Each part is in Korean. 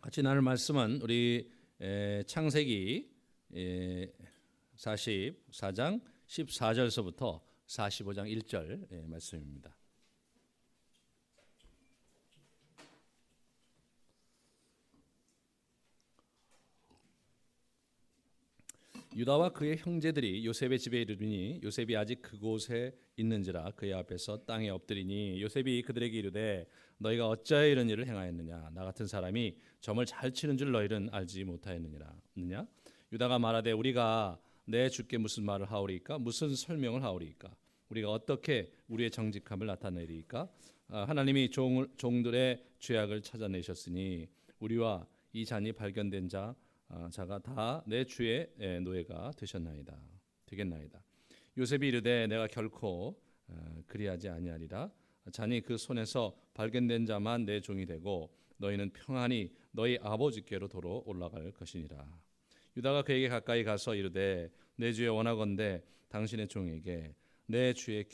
같이 나눌 말씀은 우리 창세기 44장 14절서부터 45장 1절 말씀입니다. 유다와 그의 형제들이 요셉의 집에 이르니 요셉이 아직 그곳에 있는지라 그의 앞에서 땅에 엎드리니 요셉이 그들에게 이르되 너희가 어찌하여 이런 일을 행하였느냐 나 같은 사람이 점을 잘 치는 줄 너희는 알지 못하였느냐 유다가 말하되 우리가 내 주께 무슨 말을 하오리까 무슨 설명을 하오리까 우리가 어떻게 우리의 정직함을 나타내리까 하나님이 종들의 죄악을 찾아내셨으니 우리와 이 잔이 발견된 자가 다 내 주의 노예가 되겠나이다. 요셉이 이르되 내가 결코 그리하지 아니하리라. 잔이 그 손에서 발견된 자만 내 종이 되고 너희는 평안히 너희 아버지께로 도로 올라갈 것이니라. 유다가 그에게 가까이 가서 이르되 내 주의 원하건대 당신의 종에게 내 주의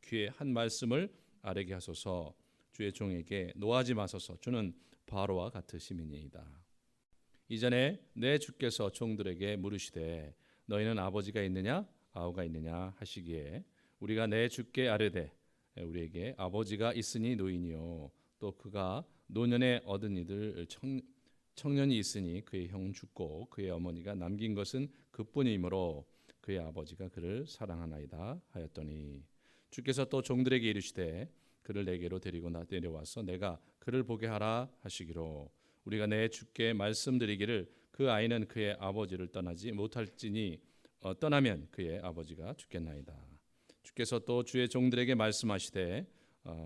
귀에 한 말씀을 아뢰게 하소서. 주의 종에게 노하지 마소서. 주는 바로와 같으심이니이다. 이전에 내 주께서 종들에게 물으시되 너희는 아버지가 있느냐 아우가 있느냐 하시기에 우리가 내 주께 아뢰되 우리에게 아버지가 있으니 노인이요 또 그가 노년에 얻은 이들 청년이 있으니 그의 형은 죽고 그의 어머니가 남긴 것은 그뿐이므로 그의 아버지가 그를 사랑하나이다 하였더니 주께서 또 종들에게 이르시되 그를 내게로 데리고 내려와서 내가 그를 보게 하라 하시기로 우리가 내 주께 말씀드리기를 그 아이는 그의 아버지를 떠나지 못할지니 떠나면 그의 아버지가 죽겠나이다. 주께서 또 주의 종들에게 말씀하시되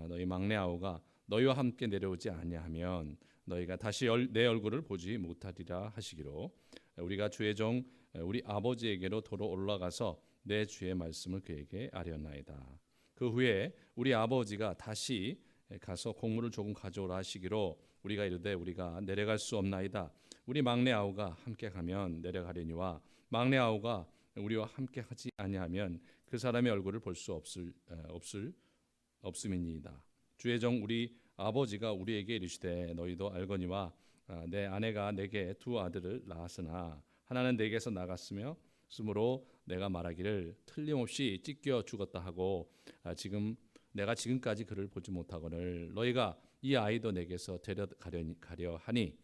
너희 막내 아우가 너희와 함께 내려오지 아니하면 너희가 다시 내 얼굴을 보지 못하리라 하시기로 우리가 주의 종 우리 아버지에게로 도로 올라가서 내 주의 말씀을 그에게 아뢰었나이다. 그 후에 우리 아버지가 다시 가서 곡물을 조금 가져오라 하시기로 우리가 이르되 우리가 내려갈 수 없나이다. 우리 막내 아우가 함께 가면 내려가려니와 막내 아우가 우리와 함께 하지 아니하면 그 사람의 얼굴을 볼 수 없음이니이다. 주의 종 우리 아버지가 우리에게 이르시되 너희도 알거니와 내 아내가 내게 두 아들을 낳았으나 하나는 내게서 나갔으므로 내가 말하기를 틀림없이 찢겨 죽었다 하고 내가 지금까지 그를 보지 못하거늘 너희가 이 아이도 내게서 데려가려 하니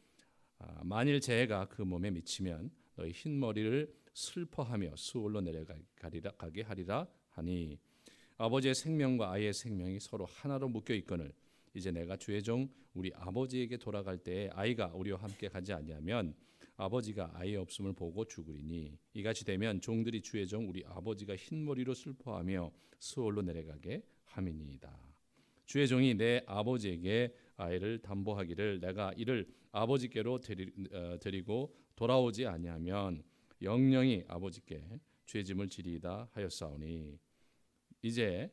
만일 재해가 그 몸에 미치면 너희 흰머리를 슬퍼하며 수월로 내려가게 하리라 하니 아버지의 생명과 아이의 생명이 서로 하나로 묶여 있거늘 이제 내가 주의 종 우리 아버지에게 돌아갈 때에 아이가 우리와 함께 가지 아니하면 아버지가 아이 없음을 보고 죽으리니 이같이 되면 종들이 주의 종 우리 아버지가 흰머리로 슬퍼하며 수월로 내려가게 함이니이다. 주의 종이 내 아버지에게 아이를 담보하기를 내가 이를 아버지께로 데리고 돌아오지 아니하면 영영이 아버지께 죄짐을 지리이다 하였사오니 이제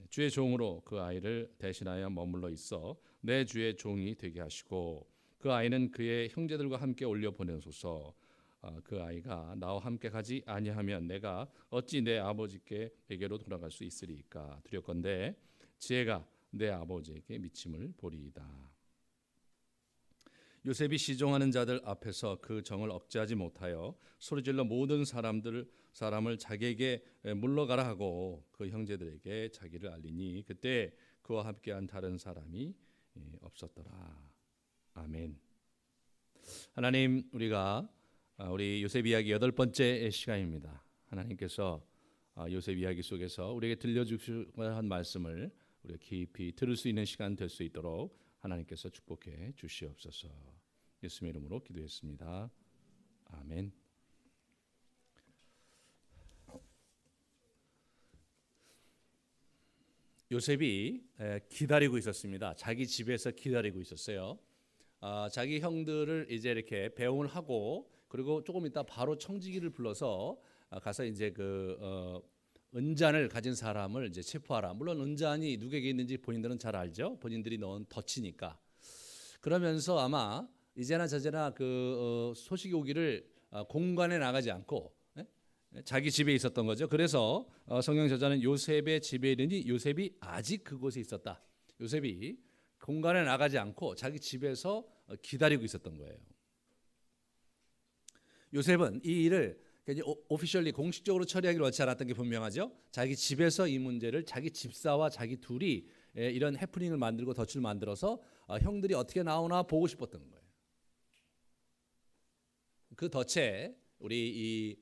주의 종으로 그 아이를 대신하여 머물러 있어 내 주의 종이 되게 하시고 그 아이는 그의 형제들과 함께 올려 보내소서. 그 아이가 나와 함께 가지 아니하면 내가 어찌 내 아버지께에게로 돌아갈 수 있으리까. 두렵건대 지혜가 내 아버지에게 미침을 보리이다. 요셉이 시종하는 자들 앞에서 그 정을 억제하지 못하여 소리질러 모든 사람을 자기에게 물러가라 하고 그 형제들에게 자기를 알리니 그때 그와 함께한 다른 사람이 없었더라. 아멘. 하나님, 우리 요셉 이야기 8번째 시간입니다. 하나님께서 요셉 이야기 속에서 우리에게 들려주실 한 말씀을 우리가 깊이 들을 수 있는 시간 될 수 있도록 하나님께서 축복해 주시옵소서. 예수님의 이름으로 기도했습니다. 아멘. 요셉이 기다리고 있었습니다. 자기 집에서 기다리고 있었어요. 자기 형들을 이제 이렇게 배웅을 하고 그리고 조금 있다 바로 청지기를 불러서 가서 이제 은잔을 가진 사람을 이제 체포하라. 물론 은잔이 누구에게 있는지 본인들은 잘 알죠. 본인들이 넣은 덫이니까. 그러면서 아마 이제나 저제나 소식이 오기를 공간에 나가지 않고 자기 집에 있었던 거죠. 그래서 성경 저자는 요셉의 집에 이르니 요셉이 아직 그곳에 있었다. 요셉이 공간에 나가지 않고 자기 집에서 기다리고 있었던 거예요. 요셉은 이 일을 오피셜리 공식적으로 처리하기를 원치 않았던 게 분명하죠. 자기 집에서 이 문제를 자기 집사와 자기 둘이 이런 해프닝을 만들고 덫을 만들어서 형들이 어떻게 나오나 보고 싶었던 거예요. 그 덫에 우리 이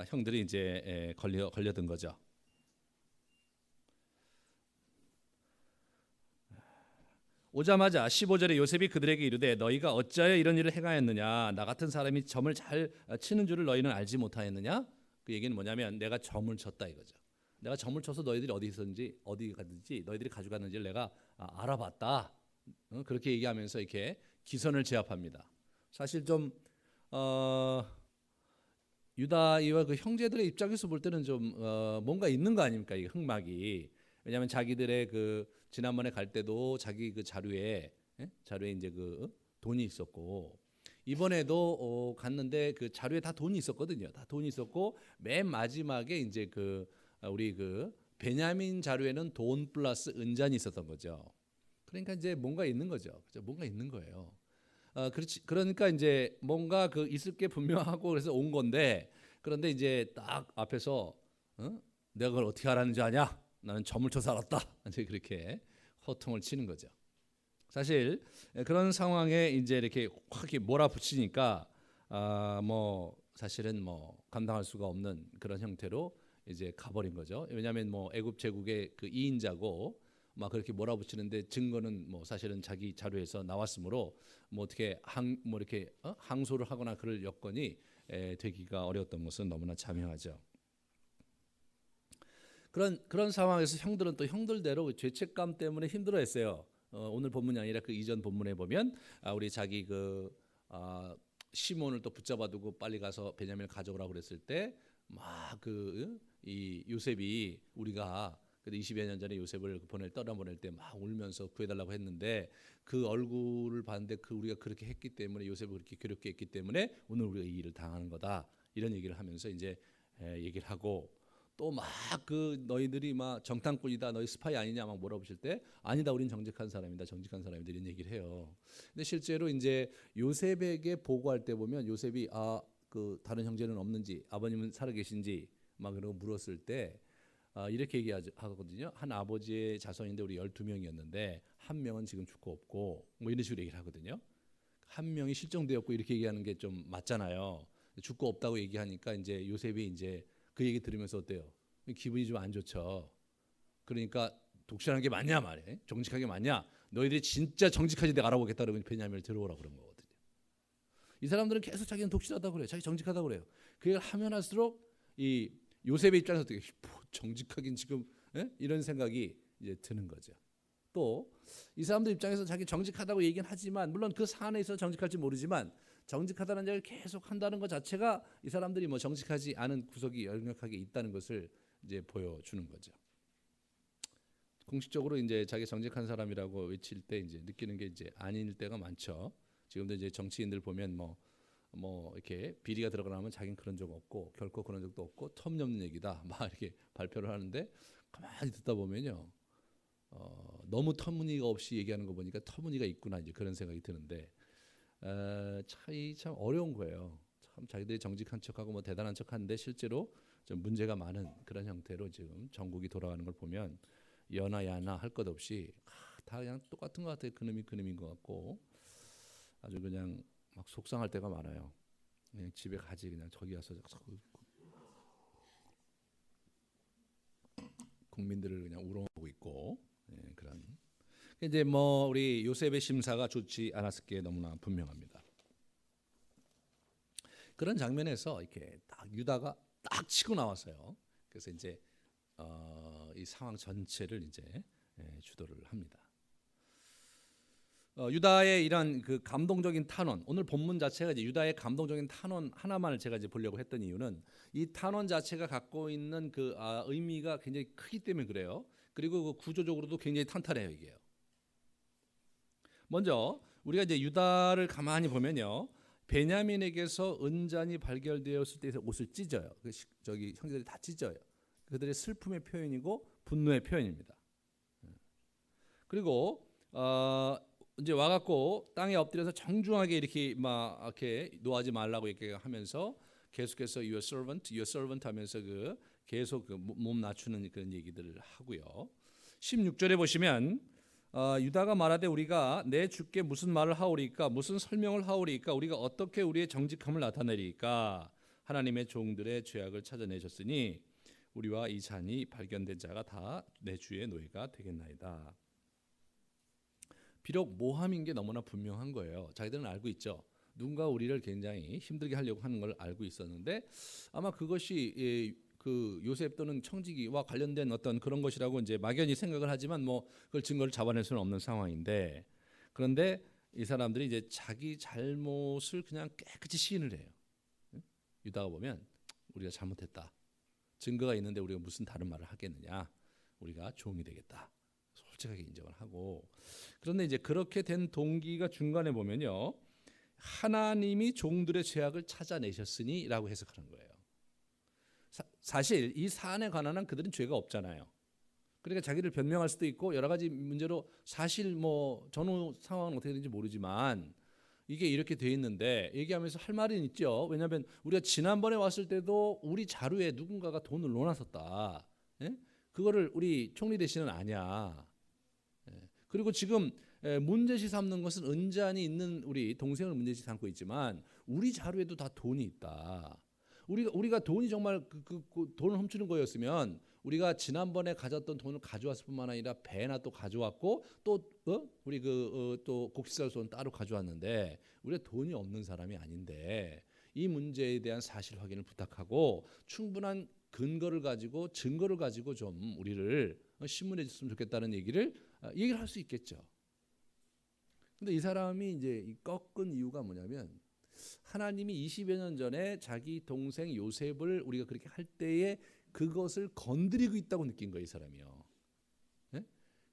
형들이 이제 걸려든 거죠. 오자마자 15절에 요셉이 그들에게 이르되 너희가 어찌하여 이런 일을 행하였느냐 나 같은 사람이 점을 잘 치는 줄을 너희는 알지 못하였느냐. 그 얘기는 뭐냐면 내가 점을 쳤다 이거죠. 내가 점을 쳐서 너희들이 어디 있었는지 어디 갔는지 너희들이 가져갔는지를 내가 알아봤다. 그렇게 얘기하면서 이렇게 기선을 제압합니다. 사실 좀 유다이와 그 형제들의 입장에서 볼 때는 좀 뭔가 있는 거 아닙니까? 이 흑막이. 왜냐하면 자기들의 그 지난번에 갈 때도 자기 그 자료에 이제 그 돈이 있었고 이번에도 갔는데 그 자료에 다 돈이 있었거든요. 다 돈이 있었고 맨 마지막에 이제 그 우리 그 베냐민 자료에는 돈 플러스 은잔이 있었던 거죠. 그러니까 이제 뭔가 있는 거죠. 그죠? 뭔가 있는 거예요. 그러니까 이제 뭔가 그 있을 게 분명하고 그래서 온 건데 그런데 이제 딱 앞에서 내가 그걸 어떻게 알았는 줄 아냐? 나는 점을 쳐서 알았다. 이제 그렇게 호통을 치는 거죠. 사실 그런 상황에 이제 이렇게 확 이렇게 몰아붙이니까 뭐 사실은 뭐 감당할 수가 없는 그런 형태로 이제 가버린 거죠. 왜냐하면 뭐 애굽 제국의 그 2인자고 막 그렇게 몰아붙이는데 증거는 뭐 사실은 자기 자료에서 나왔으므로 뭐 어떻게 뭐 이렇게 항소를 하거나 그럴 여건이 되기가 어려웠던 것은 너무나 자명하죠. 그런 상황에서 형들은 또 형들대로 죄책감 때문에 힘들어했어요. 오늘 본문이 아니라 그 이전 본문에 보면 우리 자기 그 시몬을 또 붙잡아두고 빨리 가서 베냐민을 가져오라고 그랬을 때 막 그 이 요셉이 우리가 그때 20여 년 전에 요셉을 떠나보낼 때 막 울면서 구해달라고 했는데 그 얼굴을 봤는데 그 우리가 그렇게 했기 때문에 요셉을 그렇게 괴롭게 했기 때문에 오늘 우리가 이 일을 당하는 거다 이런 얘기를 하면서 이제 얘기를 하고 또 막 그 너희들이 막 정탐꾼이다 너희 스파이 아니냐 막 물어보실 때 아니다 우린 정직한 사람이다 정직한 사람이다 이런 얘기를 해요. 근데 실제로 이제 요셉에게 보고할 때 보면 요셉이 그 다른 형제는 없는지 아버님은 살아계신지 막 그러고 물었을 때 이렇게 얘기하거든요. 한 아버지의 자손인데 우리 12명이었는데 한 명은 지금 죽고 없고 뭐 이런 식으로 얘기를 하거든요. 한 명이 실종되었고 이렇게 얘기하는 게 좀 맞잖아요. 죽고 없다고 얘기하니까 이제 요셉이 이제 그 얘기 들으면서 어때요? 기분이 좀 안 좋죠. 그러니까 독실한 게 맞냐 말이에요. 정직한 게 맞냐? 너희들이 진짜 정직하지 내가 알아보겠다 그러면 베냐민을 들어오라 그런 거거든요. 이 사람들은 계속 자기는 독실하다고 그래요. 자기 정직하다고 그래요. 그 얘기를 하면 할수록 이 요셉의 입장에서 되게 정직하긴 지금 이런 생각이 이제 드는 거죠. 또 이 사람들 입장에서 자기 정직하다고 얘기는 하지만 물론 그 사안에 있어서 정직할지 모르지만 정직하다는 얘기를 계속 한다는 것 자체가 이 사람들이 뭐 정직하지 않은 구석이 역력하게 있다는 것을 이제 보여주는 거죠. 공식적으로 이제 자기 정직한 사람이라고 외칠 때 이제 느끼는 게 이제 아닐 때가 많죠. 지금도 이제 정치인들 보면 뭐 이렇게 비리가 들어가면 자기는 그런 적 없고 결코 그런 적도 없고 터무니없는 얘기다 막 이렇게 발표를 하는데 가만히 듣다 보면요 너무 터무니가 없이 얘기하는 거 보니까 터무니가 있구나 이제 그런 생각이 드는데 참 어려운 거예요. 참 자기들이 정직한 척하고 뭐 대단한 척하는데 실제로 좀 문제가 많은 그런 형태로 지금 전국이 돌아가는 걸 보면 여나 야나 할 것 없이 다 그냥 똑같은 것 같아요. 그놈인 것 같고 아주 그냥 막 속상할 때가 많아요. 그냥 집에 가지 그냥 저기 가서 국민들을 그냥 우롱하고 있고 그런 이제 뭐 우리 요셉의 심사가 좋지 않았을 게 너무나 분명합니다. 그런 장면에서 이렇게 딱 유다가 딱 치고 나왔어요. 그래서 이제 이 상황 전체를 이제 주도를 합니다. 유다의 이런 그 감동적인 탄원, 오늘 본문 자체가 이제 유다의 감동적인 탄원 하나만을 제가 이제 보려고 했던 이유는 이 탄원 자체가 갖고 있는 그 의미가 굉장히 크기 때문에 그래요. 그리고 그 구조적으로도 굉장히 탄탄해요 이게요. 먼저 우리가 이제 유다를 가만히 보면요, 베냐민에게서 은잔이 발견되었을 때 옷을 찢어요. 저기 형제들이 다 찢어요. 그들의 슬픔의 표현이고 분노의 표현입니다. 그리고 이제 와갖고 땅에 엎드려서 정중하게 이렇게 막 이렇게 노하지 말라고 이렇게 하면서 계속해서 your servant 하면서 그 계속 그 몸 낮추는 그런 얘기들을 하고요. 16절에 보시면 유다가 말하되 우리가 내 주께 무슨 말을 하오리까 무슨 설명을 하오리까 우리가 어떻게 우리의 정직함을 나타내리까 하나님의 종들의 죄악을 찾아내셨으니 우리와 이 잔이 발견된 자가 다 내 주의 노예가 되겠나이다. 비록 모함인 게 너무나 분명한 거예요. 자기들은 알고 있죠. 누군가 우리를 굉장히 힘들게 하려고 하는 걸 알고 있었는데 아마 그것이 그 요셉 또는 청지기와 관련된 어떤 그런 것이라고 이제 막연히 생각을 하지만 뭐 그걸 증거를 잡아낼 수는 없는 상황인데 그런데 이 사람들이 이제 자기 잘못을 그냥 깨끗이 시인을 해요. 유다가 보면 우리가 잘못했다. 증거가 있는데 우리가 무슨 다른 말을 하겠느냐. 우리가 종이 되겠다. 솔직하게 인정을 하고 그런데 이제 그렇게 된 동기가 중간에 보면요. 하나님이 종들의 죄악을 찾아내셨으니 라고 해석하는 거예요. 사실 이 사안에 관한 한 그들은 죄가 없잖아요. 그러니까 자기를 변명할 수도 있고 여러 가지 문제로 사실 뭐 전후 상황은 어떻게 되는지 모르지만 이게 이렇게 돼 있는데 얘기하면서 할 말은 있죠. 왜냐하면 우리가 지난번에 왔을 때도 우리 자료에 누군가가 돈을 넣어놨었다. 예? 그거를 우리 총리 대신은 아냐. 예. 그리고 지금 문제시 삼는 것은 은잔이 있는 우리 동생을 문제시 삼고 있지만 우리 자료에도 다 돈이 있다. 우리가 돈이 정말 그 돈을 훔치는 거였으면 우리가 지난번에 가졌던 돈을 가져왔을 뿐만 아니라 배나 또 가져왔고 또 우리 또 곡식살소는 따로 가져왔는데 우리가 돈이 없는 사람이 아닌데 이 문제에 대한 사실 확인을 부탁하고 충분한 근거를 가지고 증거를 가지고 좀 우리를 신문해 줬으면 좋겠다는 얘기를 할 수 있겠죠. 근데 이 사람이 이제 꺾은 이유가 뭐냐면 하나님이 20여 년 전에 자기 동생 요셉을 우리가 그렇게 할 때에 그것을 건드리고 있다고 느낀 거예요, 이 사람이요. 예?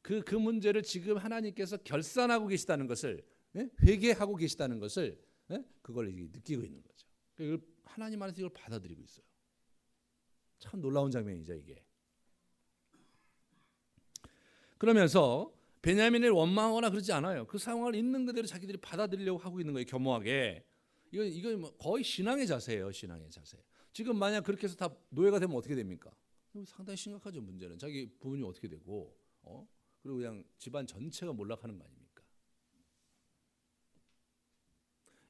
그 문제를 지금 하나님께서 결산하고 계시다는 것을 회개하고 계시다는 것을 그걸 느끼고 있는 거죠. 그러니까 하나님 안에서 이걸 받아들이고 있어요. 참 놀라운 장면이죠, 이게. 그러면서 베냐민을 원망하거나 그러지 않아요. 그 상황을 있는 그대로 자기들이 받아들이려고 하고 있는 거예요, 겸허하게. 이건 뭐 거의 신앙의 자세예요, 신앙의 자세. 지금 만약 그렇게 해서 다 노예가 되면 어떻게 됩니까? 상당히 심각하죠, 문제는. 자기 부모님 어떻게 되고, 그리고 그냥 집안 전체가 몰락하는 거 아닙니까?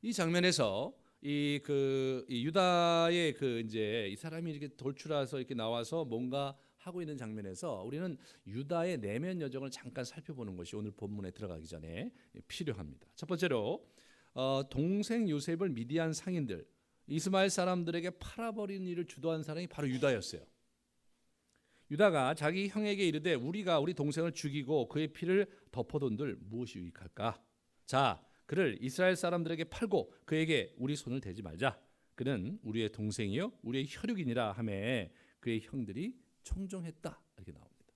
이 장면에서 이 유다의 이제 이 사람이 이렇게 돌출해서 이렇게 나와서 뭔가 하고 있는 장면에서 우리는 유다의 내면 여정을 잠깐 살펴보는 것이 오늘 본문에 들어가기 전에 필요합니다. 첫 번째로 동생 요셉을 미디안 상인들 이스마엘 사람들에게 팔아버린 일을 주도한 사람이 바로 유다였어요. 유다가 자기 형에게 이르되 우리가 우리 동생을 죽이고 그의 피를 덮어둔들 무엇이 유익할까? 자, 그를 이스라엘 사람들에게 팔고 그에게 우리 손을 대지 말자. 그는 우리의 동생이요 우리의 혈육이니라 하매 그의 형들이 청종했다. 이렇게 나옵니다.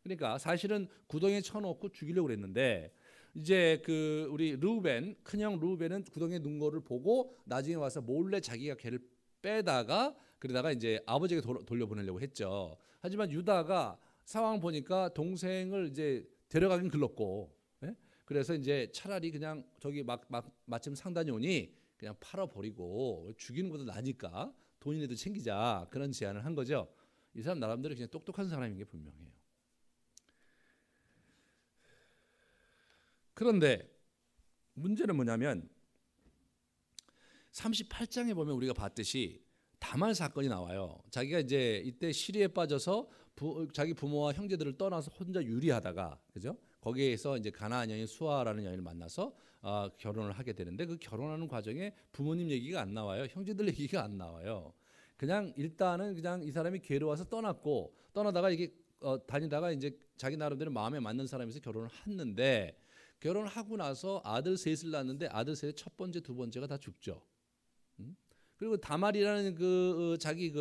그러니까 사실은 구덩이에 쳐놓고 죽이려고 그랬는데 이제 우리 르우벤 큰형 르우벤은 구덩이에 눈 거를 보고 나중에 와서 몰래 자기가 걔를 빼다가 그러다가 이제 아버지에게 돌려보내려고 했죠. 하지만 유다가 상황 보니까 동생을 이제 데려가긴 글렀고, 그래서 이제 차라리 그냥 저기 마침 상단이 오니 그냥 팔아버리고 죽이는 것도 나니까 돈이라도 챙기자 그런 제안을 한 거죠. 이 사람 나름대로 그냥 똑똑한 사람인 게 분명해요. 그런데 문제는 뭐냐면 38장에 보면 우리가 봤듯이 다말 사건이 나와요. 자기가 이제 이때 시리에 빠져서 자기 부모와 형제들을 떠나서 혼자 유리하다가 그죠? 거기에서 이제 가나안 여인 수아라는 여인을 만나서 결혼을 하게 되는데 그 결혼하는 과정에 부모님 얘기가 안 나와요. 형제들 얘기가 안 나와요. 그냥 일단은 그냥 이 사람이 괴로워서 떠났고 떠나다가 이게 다니다가 이제 자기 나름대로 마음에 맞는 사람에서 결혼을 했는데 결혼을 하고 나서 아들 셋을 낳았는데 아들 셋의 첫 번째, 두 번째가 다 죽죠. 그리고 다말이라는 자기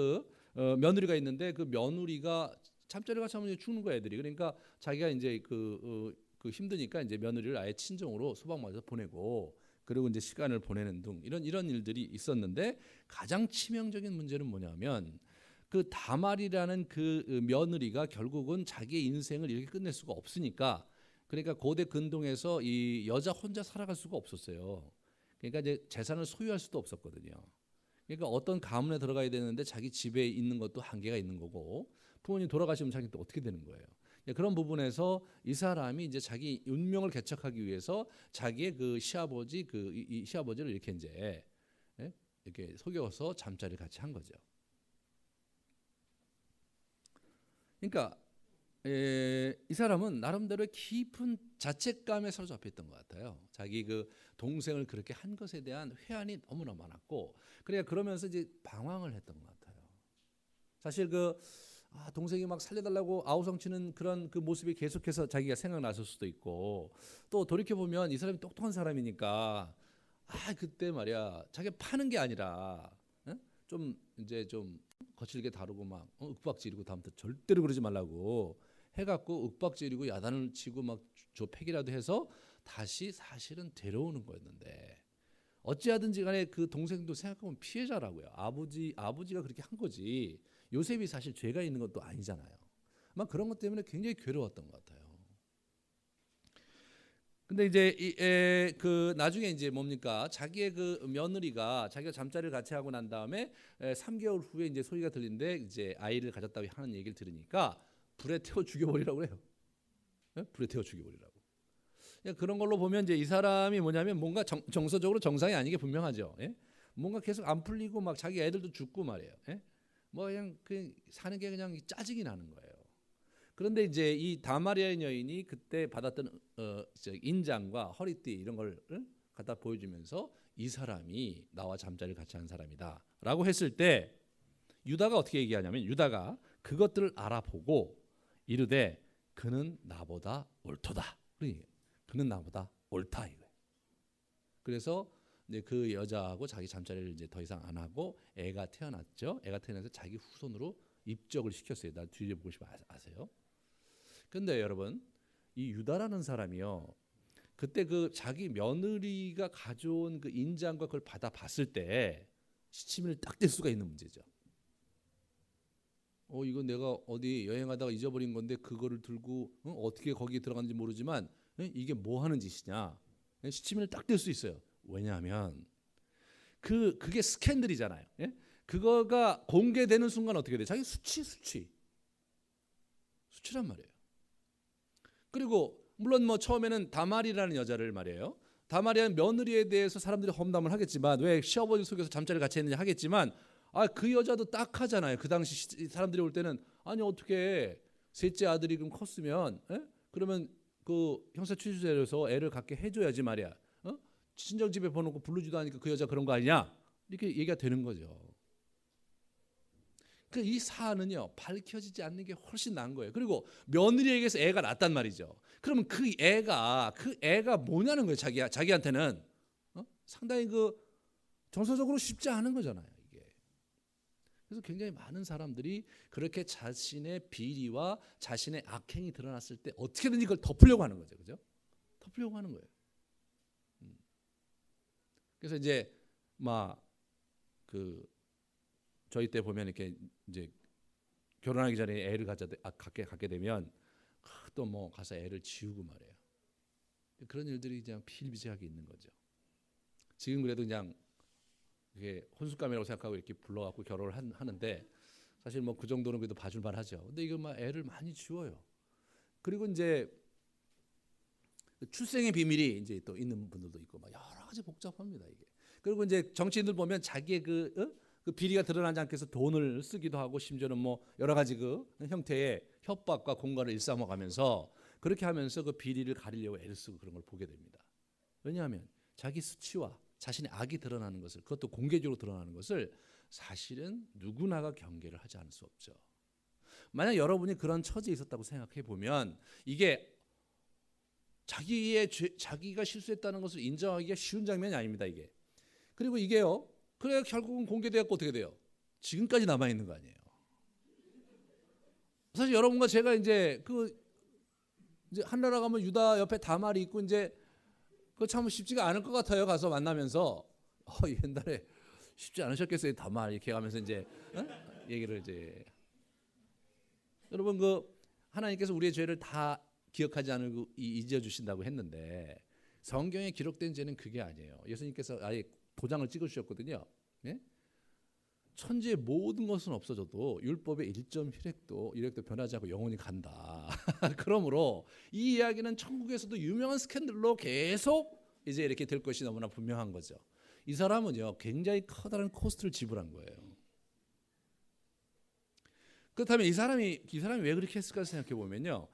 며느리가 있는데 그 며느리가 잠자리가 참으면 죽는 거야 애들이. 그러니까 자기가 이제 힘드니까 이제 며느리를 아예 친정으로 소방마에서 보내고 그리고 이제 시간을 보내는 등 이런 일들이 있었는데 가장 치명적인 문제는 뭐냐면 그 다말이라는 그 며느리가 결국은 자기의 인생을 이렇게 끝낼 수가 없으니까 그러니까 고대 근동에서 이 여자 혼자 살아갈 수가 없었어요. 그러니까 이제 재산을 소유할 수도 없었거든요. 그러니까 어떤 가문에 들어가야 되는데 자기 집에 있는 것도 한계가 있는 거고 부모님 돌아가시면 자기 또 어떻게 되는 거예요. 그런 부분에서 이 사람이 이제 자기 운명을 개척하기 위해서 자기의 그 시아버지 이 시아버지를 이렇게 이제 이렇게 속여서 잠자리를 같이 한 거죠. 그러니까 이 사람은 나름대로의 깊은 자책감에 사로잡혀 있던 것 같아요. 자기 그 동생을 그렇게 한 것에 대한 회한이 너무나 많았고, 그러면서 이제 방황을 했던 것 같아요. 사실 동생이 막 살려달라고 아우성치는 그런 그 모습이 계속해서 자기가 생각났을 수도 있고, 또 돌이켜 보면 이 사람이 똑똑한 사람이니까 그때 말이야 자기가 파는 게 아니라 좀 이제 좀 거칠게 다루고 막 윽박지르고 다음부터 절대로 그러지 말라고 해갖고 윽박지르고 야단을 치고 막 조팩이라도 해서 다시 사실은 데려오는 거였는데, 어찌하든지 간에 그 동생도 생각하면 피해자라고요. 아버지가 그렇게 한 거지. 요셉이 사실 죄가 있는 것도 아니잖아요. 막 그런 것 때문에 굉장히 괴로웠던 것 같아요. 근데 이제 나중에 이제 뭡니까? 자기의 그 며느리가 자기가 잠자리를 같이 하고 난 다음에 3개월 후에 이제 소리가 들리는데 이제 아이를 가졌다고 하는 얘기를 들으니까 불에 태워 죽여버리라고 해요. 불에 태워 죽여버리라고. 그런 걸로 보면 이제 이 사람이 뭐냐면 뭔가 정서적으로 정상이 아닌 게 분명하죠. 뭔가 계속 안 풀리고 막 자기 애들도 죽고 말이에요. 뭐 그냥 사는 게 그냥 짜증이 나는 거예요. 그런데 이제 이 다마리아 여인이 그때 받았던 인장과 허리띠 이런 걸 갖다 보여주면서 이 사람이 나와 잠자리를 같이 한 사람이다라고 했을 때 유다가 어떻게 얘기하냐면, 유다가 그것들을 알아보고 이르되 그는 나보다 옳도다. 그는 나보다 옳다 이거예요. 그래서 이제 그 여자하고 자기 잠자리를 이제 더 이상 안 하고 애가 태어났죠. 애가 태어나서 자기 후손으로 입적을 시켰어요. 나 뒤에 보고 싶어 아세요? 근데 여러분, 이 유다라는 사람이요, 그때 그 자기 며느리가 가져온 그 인장과 그걸 받아 봤을 때 시치미를 딱 뗄 수가 있는 문제죠. 이거 내가 어디 여행하다가 잊어버린 건데 그거를 들고 어떻게 거기에 들어갔는지 모르지만 이게 뭐 하는 짓이냐. 시치미를 딱 뗄 수 있어요. 왜냐하면 그게 스캔들이잖아요. 그거가 공개되는 순간 어떻게 돼? 자기 수치란 말이에요. 그리고 물론 뭐 처음에는 다말이라는 여자를 말이에요. 다말이라는 며느리에 대해서 사람들이 험담을 하겠지만, 왜 시아버지 속에서 잠자리를 같이 했느냐 하겠지만, 그 여자도 딱하잖아요. 그 당시 사람들이 올 때는 아니 어떻게 셋째 아들이 그럼 컸으면 그러면 그 형사 취수제로서 애를 갖게 해줘야지 말이야. 친정 집에 보내고 부르지도 않으니까 그 여자 그런 거 아니냐, 이렇게 얘기가 되는 거죠. 이 사안은요 밝혀지지 않는 게 훨씬 나은 거예요. 그리고 며느리에게서 애가 낳았단 말이죠. 그러면 그 애가 뭐냐는 거예요. 자기한테는 상당히 정서적으로 쉽지 않은 거잖아요. 이게. 그래서 굉장히 많은 사람들이 그렇게 자신의 비리와 자신의 악행이 드러났을 때 어떻게든지 그걸 덮으려고 하는 거죠. 그죠? 덮으려고 하는 거예요. 그래서 이제 저희 때 보면 이렇게 이제 결혼하기 전에 애를 갖게 되면 또 뭐 가서 애를 지우고 말이에요. 그런 일들이 그냥 비일비재하게 있는 거죠. 지금 그래도 그냥 이게 혼숙감이라고 생각하고 이렇게 불러갖고 결혼을 하는데, 사실 뭐 그 정도는 그래도 봐줄만 하죠. 근데 이거 애를 많이 지워요. 그리고 이제 출생의 비밀이 이제 또 있는 분들도 있고 막 여러 가지 복잡합니다 이게. 그리고 이제 정치인들 보면 자기의 그 비리가 드러나지 않게 해서 돈을 쓰기도 하고, 심지어는 뭐 여러 가지 형태의 협박과 공갈을 일삼아가면서 그렇게 하면서 그 비리를 가리려고 애를 쓰고 그런 걸 보게 됩니다. 왜냐하면 자기 수치와 자신의 악이 드러나는 것을, 그것도 공개적으로 드러나는 것을 사실은 누구나가 경계를 하지 않을 수 없죠. 만약 여러분이 그런 처지에 있었다고 생각해 보면 이게 자기가 실수했다는 것을 인정하기가 쉬운 장면이 아닙니다 이게. 그리고 이게요, 그래 결국은 공개되었고 어떻게 돼요? 지금까지 남아 있는 거 아니에요. 사실 여러분과 제가 이제 이제 한나라 가면 유다 옆에 다말이 있고 이제 그거 참 쉽지가 않을 것 같아요. 가서 만나면서 옛날에 쉽지 않으셨겠어요 다말, 이렇게 하면서 이제 얘기를 이제. 여러분 하나님께서 우리의 죄를 다 기억하지 않고 잊어주신다고 했는데 성경에 기록된 죄는 그게 아니에요. 예수님께서 아예 도장을 찍어주셨거든요. 예? 천지의 모든 것은 없어져도 율법의 일점 혈액도 변하지 않고 영원히 간다. 그러므로 이 이야기는 천국에서도 유명한 스캔들로 계속 이제 이렇게 될 것이 너무나 분명한 거죠. 이 사람은요 굉장히 커다란 코스트를 지불한 거예요. 그렇다면 이 사람이 왜 그렇게 했을까 생각해 보면요,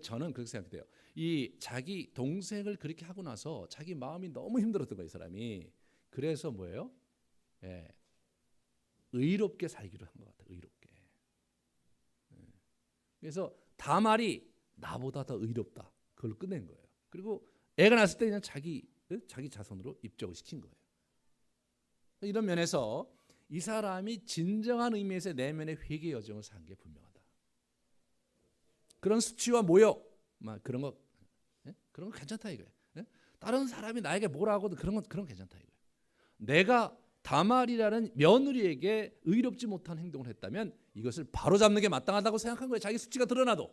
저는 그렇게 생각돼요. 이 자기 동생을 그렇게 하고 나서 자기 마음이 너무 힘들었던 거예요, 이 사람이. 그래서 뭐예요? 예, 의롭게 살기로 한 것 같아요. 의롭게. 그래서 다말이 나보다 더 의롭다. 그걸 끝낸 거예요. 그리고 애가 낳았을 때 그냥 자기 자손으로 입적을 시킨 거예요. 이런 면에서 이 사람이 진정한 의미에서 내면의 회개 여정을 산 게 분명하다. 그런 수치와 모욕, 그런 거 괜찮다 이거예요. 다른 사람이 나에게 뭐라 하고도 그런 괜찮다 이거예요. 내가 다말이라는 며느리에게 의롭지 못한 행동을 했다면 이것을 바로잡는 게 마땅하다고 생각한 거예요. 자기 수치가 드러나도.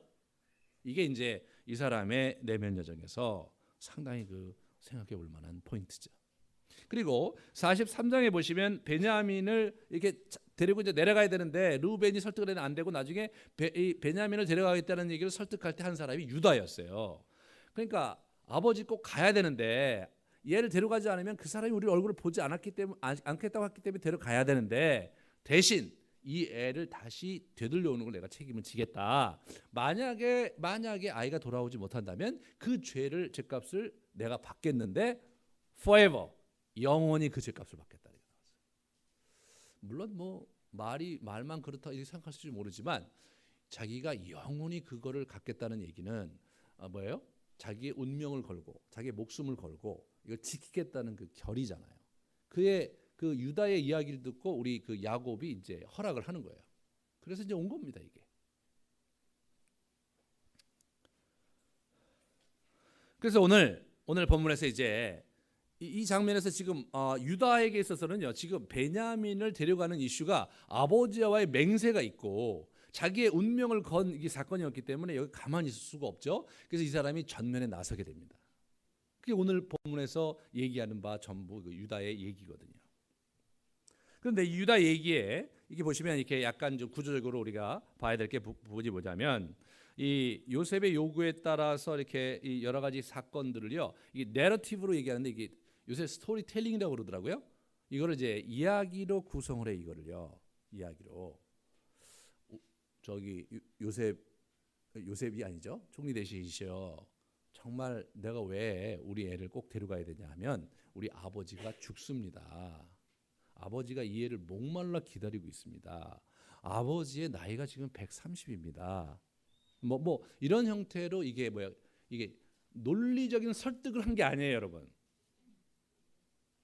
이게 이제 이 사람의 내면 여정에서 상당히 생각해 볼 만한 포인트죠. 그리고 43장에 보시면 베냐민을 이렇게 데리고 이제 내려가야 되는데 루벤이 설득을 해도 안 되고 나중에 베냐민을 데려가겠다는 얘기를 설득할 때 한 사람이 유다였어요. 그러니까 아버지 꼭 가야 되는데 얘를 데려가지 않으면 그 사람이 우리 얼굴을 보지 않겠다고 했기 때문에 데려가야 되는데 대신 이 애를 다시 되돌려오는 걸 내가 책임을 지겠다. 만약에 아이가 돌아오지 못한다면 그 죄값을 내가 받겠는데 forever 영원히 그 죄값을 받겠다. 물론 말만 그렇다 이렇게 생각할지 모르지만 자기가 영원히 그거를 갖겠다는 얘기는 뭐예요? 자기의 운명을 걸고 자기의 목숨을 걸고 이걸 지키겠다는 그 결의잖아요. 그의 유다의 이야기를 듣고 우리 야곱이 이제 허락을 하는 거예요. 그래서 이제 온 겁니다, 이게. 그래서 오늘 본문에서 이제 이 장면에서 지금 유다에게 있어서는요, 지금 베냐민을 데려가는 이슈가 아버지와의 맹세가 있고 자기의 운명을 건 이 사건이었기 때문에 여기 가만히 있을 수가 없죠. 그래서 이 사람이 전면에 나서게 됩니다. 그게 오늘 본문에서 얘기하는 바 전부 유다의 얘기거든요. 그런데 이 유다 얘기에 이게 보시면 이렇게 약간 좀 구조적으로 우리가 봐야 될 게 부분이 뭐냐면 이 요셉의 요구에 따라서 이렇게 이 여러 가지 사건들을요, 이 내러티브로 얘기하는데 이게 요새 스토리텔링이라고 그러더라고요. 이거를 이제 이야기로 구성을 해. 이거를요, 이야기로. 저기 요셉이 아니죠, 총리 대신이셔. 정말 내가 왜 우리 애를 꼭 데려가야 되냐 하면 우리 아버지가 죽습니다. 아버지가 이 애를 목말라 기다리고 있습니다. 아버지의 나이가 지금 130입니다. 이런 형태로 이게 논리적인 설득을 한 게 아니에요, 여러분.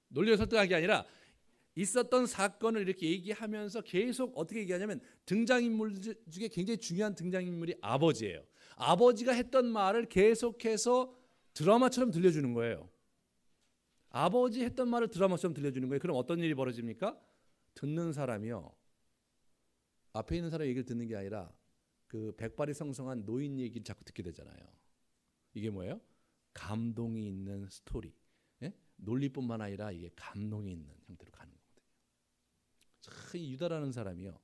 논리적 설득한 게 아니라 있었던 사건을 이렇게 얘기하면서 계속 어떻게 얘기하냐면 등장인물 중에 굉장히 중요한 등장인물이 아버지예요. 아버지가 했던 말을 계속해서 드라마처럼 들려주는 거예요. 아버지 했던 말을 드라마처럼 들려주는 거예요. 그럼 어떤 일이 벌어집니까? 듣는 사람이요, 앞에 있는 사람 얘기를 듣는 게 아니라 그 백발이 성성한 노인 얘기를 자꾸 듣게 되잖아요. 이게 뭐예요? 감동이 있는 스토리. 예? 논리뿐만 아니라 이게 감동이 있는 형태로 가는 거거든요. 참 유다라는 사람이요,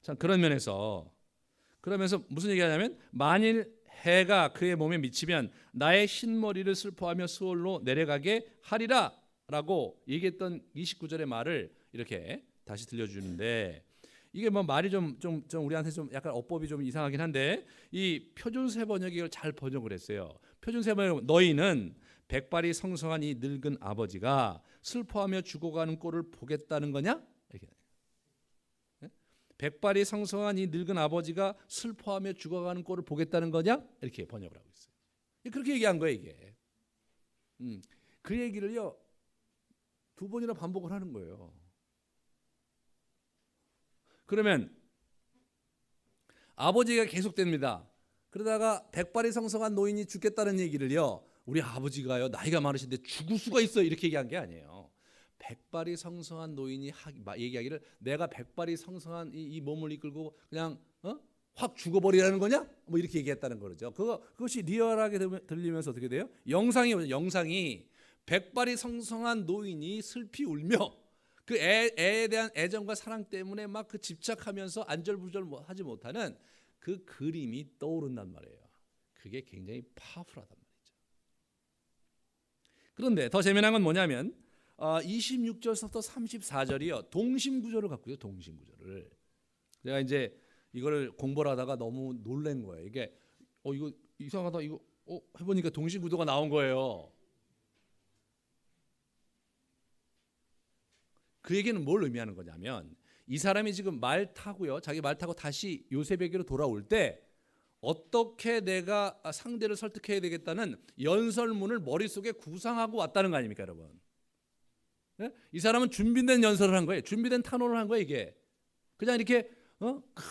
참 그러면서 무슨 얘기하냐면 만일 해가 그의 몸에 미치면 나의 흰머리를 슬퍼하며 수월로 내려가게 하리라 라고 얘기했던 29절의 말을 이렇게 다시 들려주는데, 이게 말이 좀 우리한테 좀 약간 어법이 좀 이상하긴 한데 이 표준세 번역이 이걸 잘 번역을 했어요. 표준세 번역, 너희는 백발이 성성한 이 늙은 아버지가 슬퍼하며 죽어가는 꼴을 보겠다는 거냐? 이렇게. 백발이 성성한 이 늙은 아버지가 슬퍼하며 죽어가는 꼴을 보겠다는 거냐? 이렇게 번역을 하고 있어요. 그렇게 얘기한 거예요, 이게. 그 얘기를요 2번이나 반복을 하는 거예요. 그러면 아버지가 계속됩니다. 그러다가 백발이 성성한 노인이 죽겠다는 얘기를요, 우리 아버지가요 나이가 많으신데 죽을 수가 있어요, 이렇게 얘기한 게 아니에요. 백발이 성성한 노인이 얘기하기를 내가 백발이 성성한 이 몸을 이끌고 그냥 확 죽어버리라는 거냐? 뭐 이렇게 얘기했다는 거죠. 그것이 리얼하게 들리면서 어떻게 돼요? 영상이 백발이 성성한 노인이 슬피 울며 그 애에 대한 애정과 사랑 때문에 막 그 집착하면서 안절부절 하지 못하는 그 그림이 떠오른단 말이에요. 그게 굉장히 파워풀하단 말이죠. 그런데 더 재미난 건 뭐냐면 26절부터 34절이요. 동심구조를 갖고 있어요. 동심구조를. 제가 이제 이거를 공부를 하다가 너무 놀란 거예요. 이게 이거 이상하다. 이거 해보니까 동심구조가 나온 거예요. 그 얘기는 뭘 의미하는 거냐면 이 사람이 지금 말 타고요. 자기 말 타고 다시 요셉에게로 돌아올 때 어떻게 내가 상대를 설득해야 되겠다는 연설문을 머릿속에 구상하고 왔다는 거 아닙니까, 여러분? 네? 이 사람은 준비된 연설을 한 거예요. 준비된 탄원을 한 거예요, 이게. 그냥 이렇게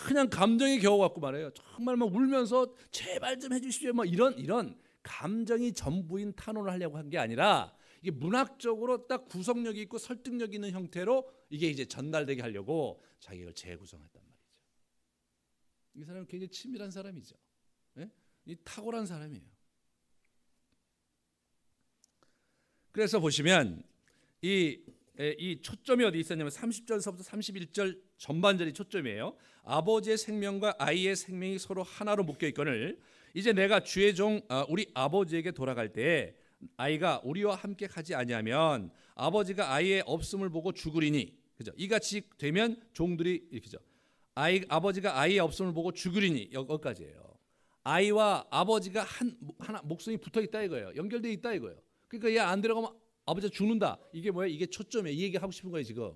그냥 감정이 겨워갖고 말해요. 정말 막 울면서 제발 좀 해주십시오. 뭐 이런 감정이 전부인 탄원을 하려고 한 게 아니라 이게 문학적으로 딱 구성력이 있고 설득력 있는 형태로 이게 이제 전달되게 하려고 자기를 재구성했단 말이죠. 이 사람은 굉장히 치밀한 사람이죠. 네? 이 탁월한 사람이에요. 그래서 보시면 이 초점이 어디 있었냐면 30절서부터 31절 전반절이 초점이에요. 아버지의 생명과 아이의 생명이 서로 하나로 묶여 있거늘 이제 내가 주의 종 우리 아버지에게 돌아갈 때에 아이가 우리와 함께 가지 아니하면 아버지가 아이의 없음을 보고 죽으리니, 그죠? 이같이 되면 종들이 이렇게죠. 아버지가 아이의 없음을 보고 죽으리니, 여기까지예요. 아이와 아버지가 하나 목숨이 붙어 있다 이거예요. 연결돼 있다 이거예요. 그러니까 얘 안 들어가면 아버지가 죽는다. 이게 뭐예요? 이게 초점이에요. 이 얘기 하고 싶은 거예요 지금.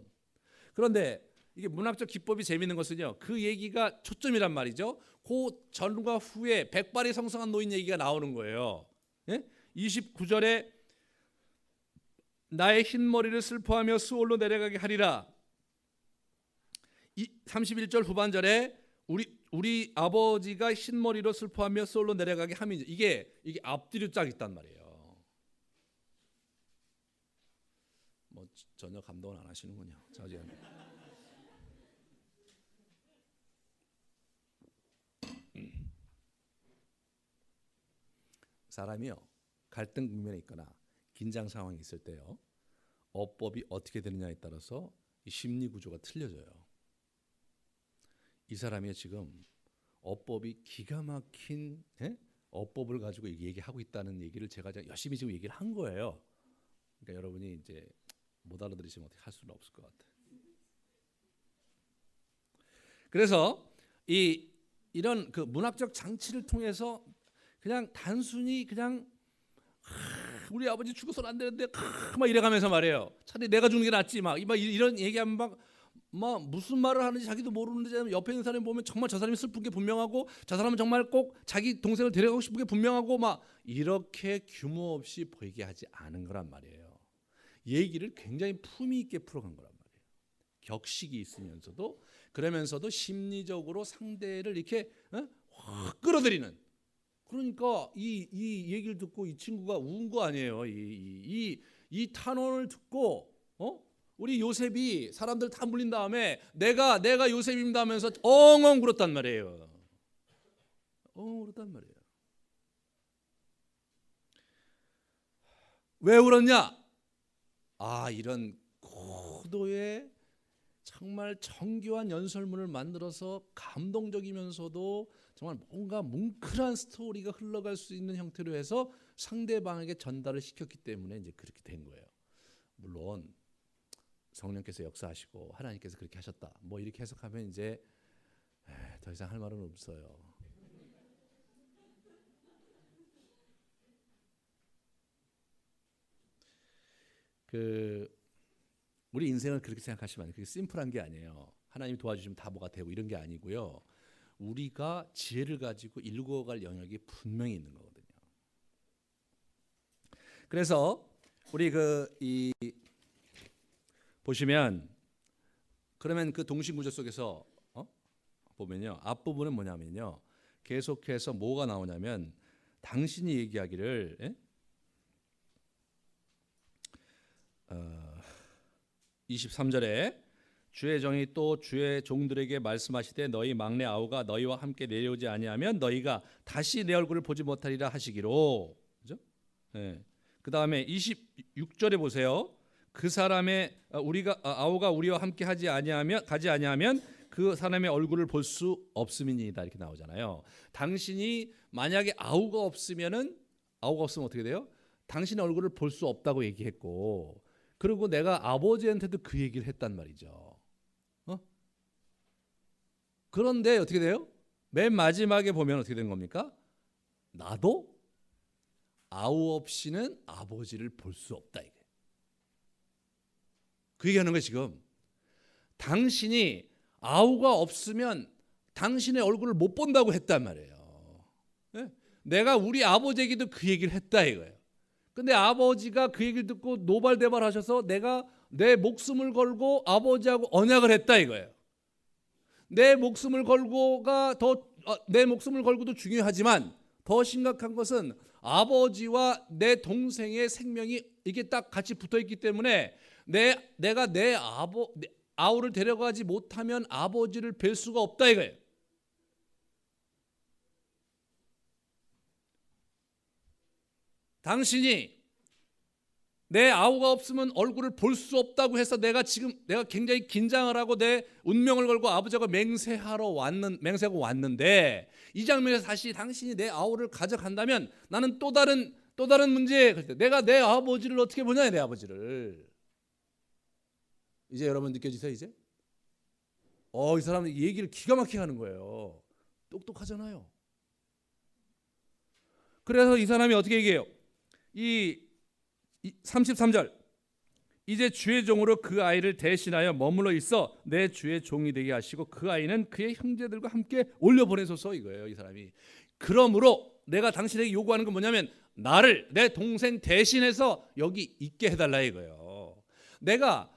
그런데 이게 문학적 기법이 재밌는 것은요. 그 얘기가 초점이란 말이죠. 그 전과 후에 백발이 성성한 노인 얘기가 나오는 거예요. 예? 29절에 나의 흰머리를 슬퍼하며 수월로 내려가게 하리라. 31절 후반절에 우리 아버지가 흰머리로 슬퍼하며 수월로 내려가게 하면 이게 앞뒤로 쫙 있단 말이에요. 뭐 전혀 감동을 안 하시는군요. 사람이요. 갈등 국면에 있거나 긴장 상황이 있을 때요. 어법이 어떻게 되느냐에 따라서 이 심리 구조가 틀려져요. 이 사람이 지금 어법이 기가 막힌 어법을 가지고 얘기하고 있다는 얘기를 제가 열심히 지금 얘기를 한 거예요. 그러니까 여러분이 이제 못 알아들으시면 어떻게 할 수는 없을 것 같아요. 그래서 이런 그 문학적 장치를 통해서 그냥 단순히 그냥 우리 아버지 죽어서는 안 되는데 막 이래가면서 말해요. 차라리 내가 죽는 게 낫지 막 이런 얘기하면 막 무슨 말을 하는지 자기도 모르는데 옆에 있는 사람이 보면 정말 저 사람이 슬픈 게 분명하고 저 사람은 정말 꼭 자기 동생을 데려가고 싶은 게 분명하고 막 이렇게 규모 없이 보이게 하지 않은 거란 말이에요. 얘기를 굉장히 품위 있게 풀어간 거란 말이에요. 격식이 있으면서도 그러면서도 심리적으로 상대를 이렇게 확 끌어들이는. 그러니까 이 얘기를 듣고 이 친구가 운 거 아니에요. 이 탄원을 듣고 우리 요셉이 사람들 다 물린 다음에 내가 요셉입니다 하면서 엉엉 울었단 말이에요. 울었단 말이에요. 왜 울었냐? 이런 고도의 정말 정교한 연설문을 만들어서 감동적이면서도 정말 뭔가 뭉클한 스토리가 흘러갈 수 있는 형태로 해서 상대방에게 전달을 시켰기 때문에 이제 그렇게 된 거예요. 물론 성령께서 역사하시고 하나님께서 그렇게 하셨다. 뭐 이렇게 해석하면 이제 더 이상 할 말은 없어요. 우리 인생을 그렇게 생각하시면 안 돼요. 그게 심플한 게 아니에요. 하나님이 도와주시면 다 뭐가 되고 이런 게 아니고요. 우리가 지혜를 가지고 일구어갈 영역이 분명히 있는 거거든요. 그래서 우리 보시면 그러면 그 동심구조 속에서 보면요. 앞부분은 뭐냐면요. 계속해서 뭐가 나오냐면 당신이 얘기하기를 23절에 주의 정이 또 주의 종들에게 말씀하시되 너희 막내 아우가 너희와 함께 내려오지 아니하면 너희가 다시 내 얼굴을 보지 못하리라 하시기로. 그죠? 네. 그 다음에 26절에 보세요. 그 사람의 아우가 우리와 함께 가지 아니하면 그 사람의 얼굴을 볼 수 없음이니이다 이렇게 나오잖아요. 당신이 만약에 아우가 없으면 어떻게 돼요? 당신의 얼굴을 볼 수 없다고 얘기했고, 그리고 내가 아버지한테도 그 얘기를 했단 말이죠. 그런데 어떻게 돼요? 맨 마지막에 보면 어떻게 된 겁니까? 나도 아우 없이는 아버지를 볼 수 없다 이게. 그 얘기하는 거예요 지금. 당신이 아우가 없으면 당신의 얼굴을 못 본다고 했단 말이에요. 네? 내가 우리 아버지에게도 그 얘기를 했다 이거예요. 근데 아버지가 그 얘기를 듣고 노발대발하셔서 내가 내 목숨을 걸고 아버지하고 언약을 했다 이거예요. 내 목숨을 걸고도 중요하지만 더 심각한 것은 아버지와 내 동생의 생명이 이게 딱 같이 붙어 있기 때문에 내가 내 아우를 데려가지 못하면 아버지를 뵐 수가 없다 이거예요. 당신이 내 아우가 없으면 얼굴을 볼 수 없다고 해서 내가 굉장히 긴장을 하고 내 운명을 걸고 아버지하고 맹세하고 왔는데, 이 장면에서 다시 당신이 내 아우를 가져간다면 나는 또 다른 문제. 내가 내 아버지를 어떻게 보냐, 내 아버지를. 이제 여러분 느껴지세요 이제? 이 사람은 이 얘기를 기가 막히게 하는 거예요. 똑똑하잖아요. 그래서 이 사람이 어떻게 얘기해요? 이 33절, 이제 주의 종으로 그 아이를 대신하여 머물러 있어 내 주의 종이 되게 하시고 그 아이는 그의 형제들과 함께 올려보내소서 이거예요. 이 사람이. 그러므로 내가 당신에게 요구하는 건 뭐냐면 나를 내 동생 대신해서 여기 있게 해달라 이거예요. 내가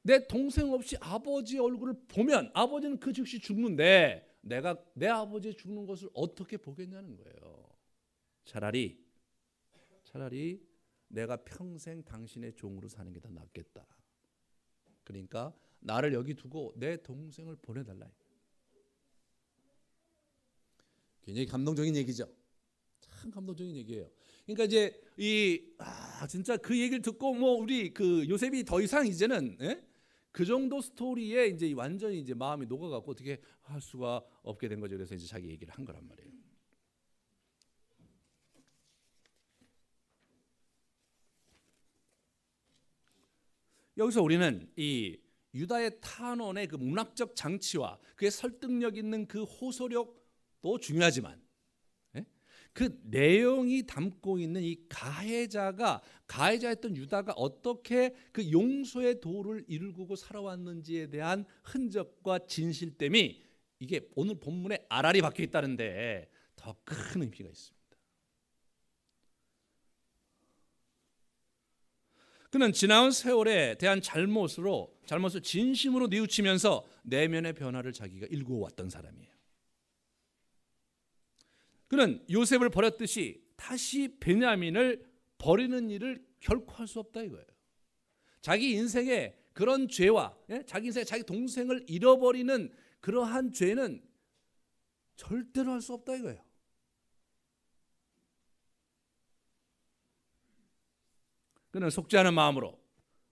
내 동생 없이 아버지 얼굴을 보면 아버지는 그 즉시 죽는데 내가 내 아버지 죽는 것을 어떻게 보겠냐는 거예요. 차라리 내가 평생 당신의 종으로 사는 게 더 낫겠다. 그러니까 나를 여기 두고 내 동생을 보내달라. 굉장히 감동적인 얘기죠. 참 감동적인 얘기예요. 그러니까 이제 진짜 그 얘기를 듣고 우리 그 요셉이 더 이상 이제는 그 정도 스토리에 이제 완전히 이제 마음이 녹아갖고 어떻게 할 수가 없게 된 거죠. 그래서 이제 자기 얘기를 한 거란 말이에요. 여기서 우리는 이 유다의 탄원의 그 문학적 장치와 그의 설득력 있는 그 호소력도 중요하지만 그 내용이 담고 있는 이 가해자였던 유다가 어떻게 그 용서의 도를 일구고 살아왔는지에 대한 흔적과 진실됨이 이게 오늘 본문에 알알이 박혀 있다는데 더 큰 의미가 있습니다. 그는 지나온 세월에 대한 잘못을 진심으로 뉘우치면서 내면의 변화를 자기가 일구어왔던 사람이에요. 그는 요셉을 버렸듯이 다시 베냐민을 버리는 일을 결코 할 수 없다 이거예요. 자기 인생에 그런 죄와 자기 인생에 자기 동생을 잃어버리는 그러한 죄는 절대로 할 수 없다 이거예요. 그는 속죄하는 마음으로,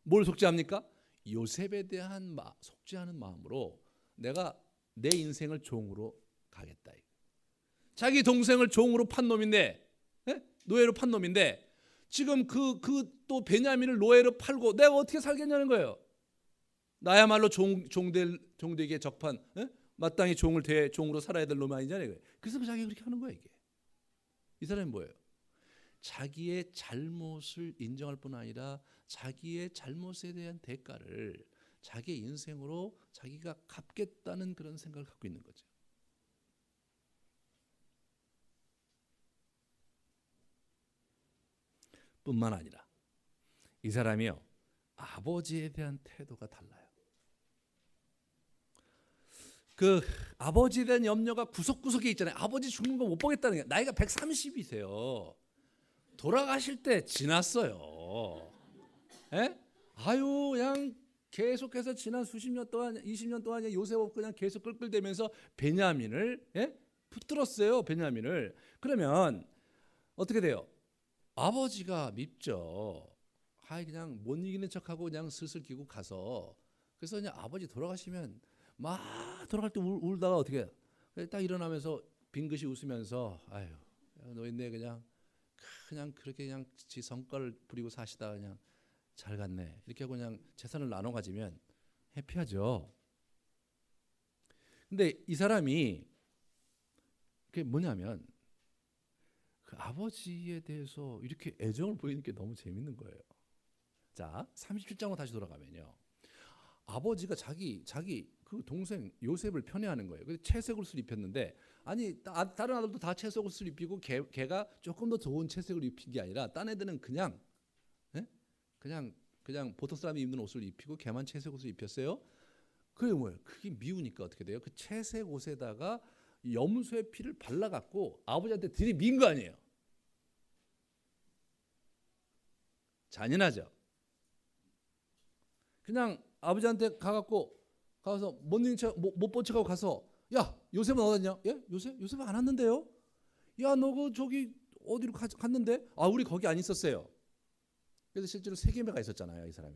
뭘 속죄합니까? 요셉에 대한 속죄하는 마음으로 내가 내 인생을 종으로 가겠다. 자기 동생을 종으로 판 놈인데, 노예로 판 놈인데 지금 또 베냐민을 노예로 팔고 내가 어떻게 살겠냐는 거예요. 나야말로 종되기에 적판, 마땅히 종으로 살아야 될 놈이 아니잖아요. 그래서 자기가 그렇게 하는 거예요. 이게 이 사람이 뭐예요? 자기의 잘못을 인정할 뿐 아니라 자기의 잘못에 대한 대가를 자기의 인생으로 자기가 갚겠다는 그런 생각을 갖고 있는 거죠. 뿐만 아니라 이 사람이요, 아버지에 대한 태도가 달라요. 그 아버지에 대한 염려가 구석구석에 있잖아요. 아버지 죽는 거 못 보겠다는 게, 나이가 130이세요. 돌아가실 때 지났어요. 그냥 계속해서 지난 수십 년 동안 20년 동안 요셉 그냥 계속 끌끌대면서 베냐민을 붙들었어요. 베냐민을. 그러면 어떻게 돼요? 아버지가 밉죠. 그냥 못 이기는 척하고 그냥 슬슬 기고 가서 그래서 그냥 아버지 돌아가시면 막 돌아갈 때 울다가 어떻게 해요? 딱 일어나면서 빙긋이 웃으면서 아유 너희네 그냥 그렇게 그냥 지 성과를 부리고 사시다 그냥 잘 갔네 이렇게 하고 그냥 재산을 나눠 가지면 해피하죠. 근데 이 사람이 그게 뭐냐면 그 아버지에 대해서 이렇게 애정을 보이는 게 너무 재밌는 거예요. 자, 37장으로 다시 돌아가면요. 아버지가 자기 그 동생 요셉을 편애하는 거예요. 그래서 채색 옷을 입혔는데 아니 다른 아들도 다 채색 옷을 입히고 걔가 조금 더 좋은 채색을 입힌 게 아니라 딴 애들은 그냥 보통 사람이 입는 옷을 입히고 걔만 채색 옷을 입혔어요. 그게 뭐예요? 그게 미우니까 어떻게 돼요? 그 채색 옷에다가 염소의 피를 발라갖고 아버지한테 들이민 거 아니에요. 잔인하죠. 그냥 아버지한테 가서 못 본 척하고 가서 야 요셉은 어딨냐? 예? 요셉은 안 왔는데요? 야 너 그 저기 어디로 갔는데? 아 우리 거기 안 있었어요. 그래서 실제로 세겜에가 있었잖아요 이 사람이.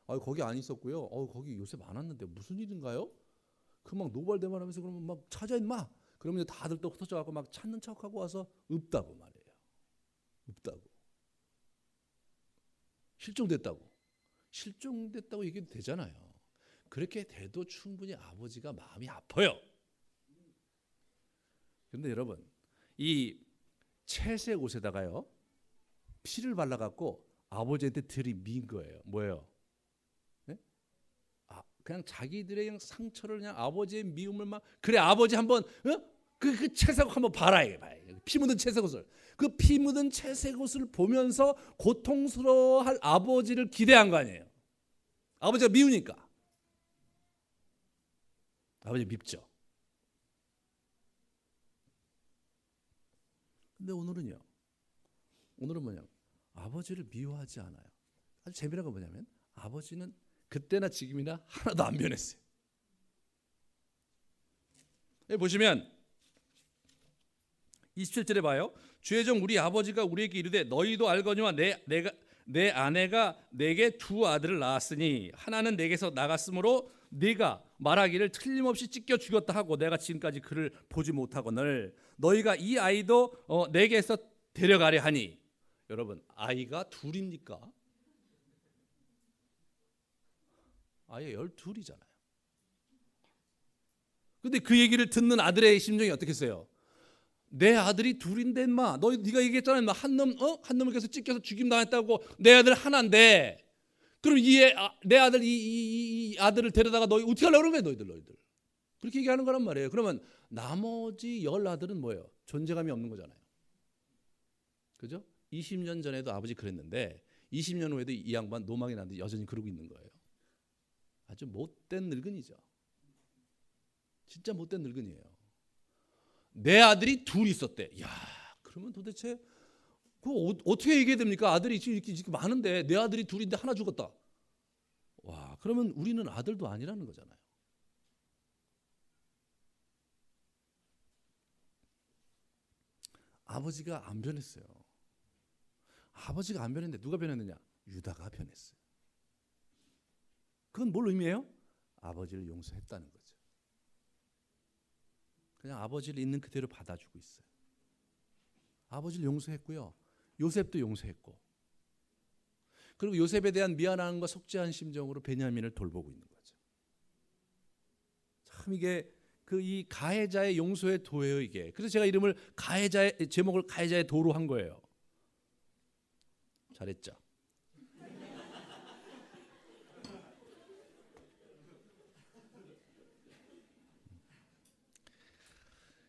아 거기 안 있었고요. 거기 요셉 안 왔는데 무슨 일인가요? 그 막 노발대발하면서 그러면 막 찾아 임마. 그러면 다들 또 흩어져 갖고 막 찾는 척하고 와서 없다고 말이에요. 없다고. 실종됐다고 얘기도 되잖아요. 그렇게 돼도 충분히 아버지가 마음이 아파요. 그런데 여러분 이 채색 옷에다가요 피를 발라갖고 아버지한테 들이민 거예요. 뭐예요? 네? 그냥 자기들의 그냥 상처를 그냥 아버지의 미움을 막 그래 아버지 한번 그 채색 옷 한번 봐라. 피 묻은 채색 옷을 그 피 묻은 채색 옷을 보면서 고통스러워할 아버지를 기대한 거 아니에요. 아버지가 미우니까. 아버지 밉죠. 근데 오늘은 뭐냐? 아버지를 미워하지 않아요. 아주 재미난 건 뭐냐면 아버지는 그때나 지금이나 하나도 안 변했어요. 여기 보시면 27절에 봐요. 주의 종 우리 아버지가 우리에게 이르되 너희도 알거니와 내 아내가 내게 두 아들을 낳았으니 하나는 내게서 나갔으므로 네가 말하기를 틀림없이 찢겨 죽였다 하고 내가 지금까지 그를 보지 못하거늘 너희가 이 아이도 내게서 데려가려 하니. 여러분 아이가 둘입니까? 아예 12이잖아요. 근데 그 얘기를 듣는 아들의 심정이 어떻겠어요? 내 아들이 둘인데 인마 네가 얘기했잖아 인마 한 놈을 계속 찢겨서 죽임 당했다고 내 아들 하나인데 그럼 내 아들 이 아들을 데려다가 너희 어떻게 하려고 그런 거야 너희들 그렇게 얘기하는 거란 말이에요. 그러면 나머지 10아들은 뭐예요? 존재감이 없는 거잖아요. 그죠? 20년 전에도 아버지 그랬는데 20년 후에도 이 양반 노망이 나는데 여전히 그러고 있는 거예요. 아주 못된 늙은이죠. 진짜 못된 늙은이에요. 내 아들이 둘 있었대. 야, 그러면 도대체 어떻게 얘기해야 됩니까? 아들이 이렇게 많은데 내 아들이 둘인데 하나 죽었다. 와, 그러면 우리는 아들도 아니라는 거잖아요. 아버지가 안 변했어요. 아버지가 안 변했는데 누가 변했느냐? 유다가 변했어요. 그건 뭘 의미해요? 아버지를 용서했다는 거죠. 그냥 아버지를 있는 그대로 받아주고 있어요. 아버지를 용서했고요. 요셉도 용서했고. 그리고 요셉에 대한 미안함과 속죄한 심정으로 베냐민을 돌보고 있는 거죠. 참 이게 이 가해자의 용서의 도예요 이게. 그래서 제가 제목을 가해자의 도로 한 거예요. 잘했죠.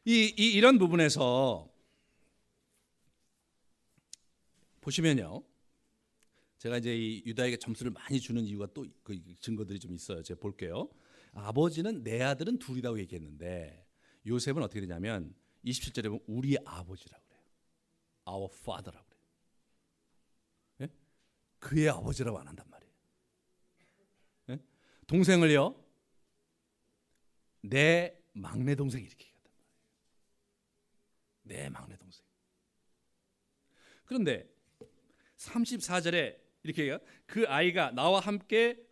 이런 부분에서 보시면요, 제가 이제 이 유다에게 점수를 많이 주는 이유가 또 그 증거들이 좀 있어요. 제가 볼게요. 아버지는 내 아들은 둘이라고 얘기했는데 요셉은 어떻게 되냐면 27절에 보면 우리 아버지라고 그래요. Our father라고 그래요. 예? 그의 아버지라고 안 한단 말이에요. 예? 동생을요 내 막내 동생 이렇게 얘기했단 말이에요. 내 막내 동생. 그런데 34절에 이렇게 해요. 그 아이가 나와 함께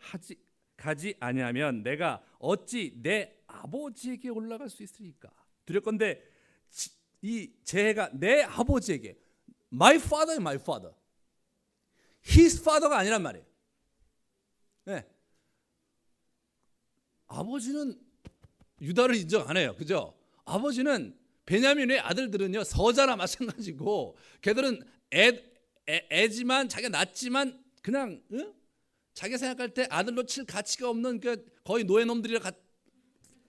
가지 아니하면 내가 어찌 내 아버지에게 올라갈 수 있으리까? 두렵건대 이 재해가 내 아버지에게 my father, my father, his father가 아니란 말이에요. 네. 아버지는 유다를 인정 안 해요. 그죠? 아버지는 베냐민의 아들들은요 서자나 마찬가지고 걔들은 애지만 자기가 낳지만 그냥 자기가 생각할 때 아들로 칠 가치가 없는 거의 노예놈들이라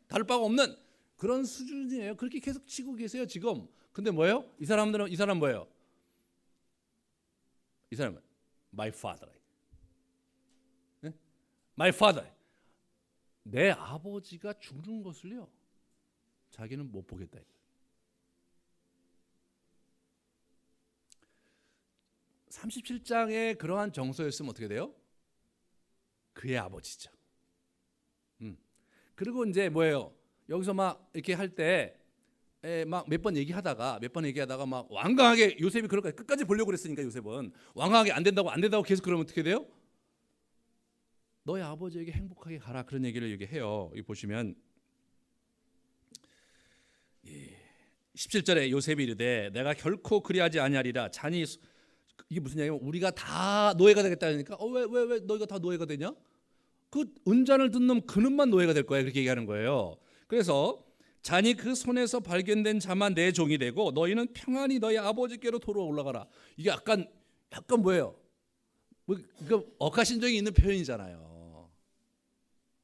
다를 바가 없는 그런 수준이에요. 그렇게 계속 치고 계세요 지금. 근데 뭐예요? 이 사람 뭐예요? 이 사람은 my father, 네? my father. 내 아버지가 죽는 것을요 자기는 못 보겠다. 37장에 그러한 정서였으면 어떻게 돼요? 그의 아버지죠. 그리고 이제 뭐예요? 여기서 막 이렇게 할 때 막 몇 번 얘기하다가 막 완강하게 요셉이 그럴 거야. 끝까지 보려고 그랬으니까 요셉은 완강하게 안 된다고 계속 그러면 어떻게 돼요? 너의 아버지에게 행복하게 가라 그런 얘기를 얘기해요. 여기 보시면 17절에 요셉이 이르되 내가 결코 그리하지 아니하리라. 자니 이게 무슨 얘기냐면 우리가 다 노예가 되겠다니까 왜 너희가 다 노예가 되냐? 그 은잔을 든 놈 그놈만 노예가 될 거야 그렇게 얘기하는 거예요. 그래서 자니 그 손에서 발견된 자만 내 종이 되고 너희는 평안히 너희 아버지께로 돌아와 올라가라. 이게 약간 뭐예요? 뭐 억하심정이 있는 표현이잖아요.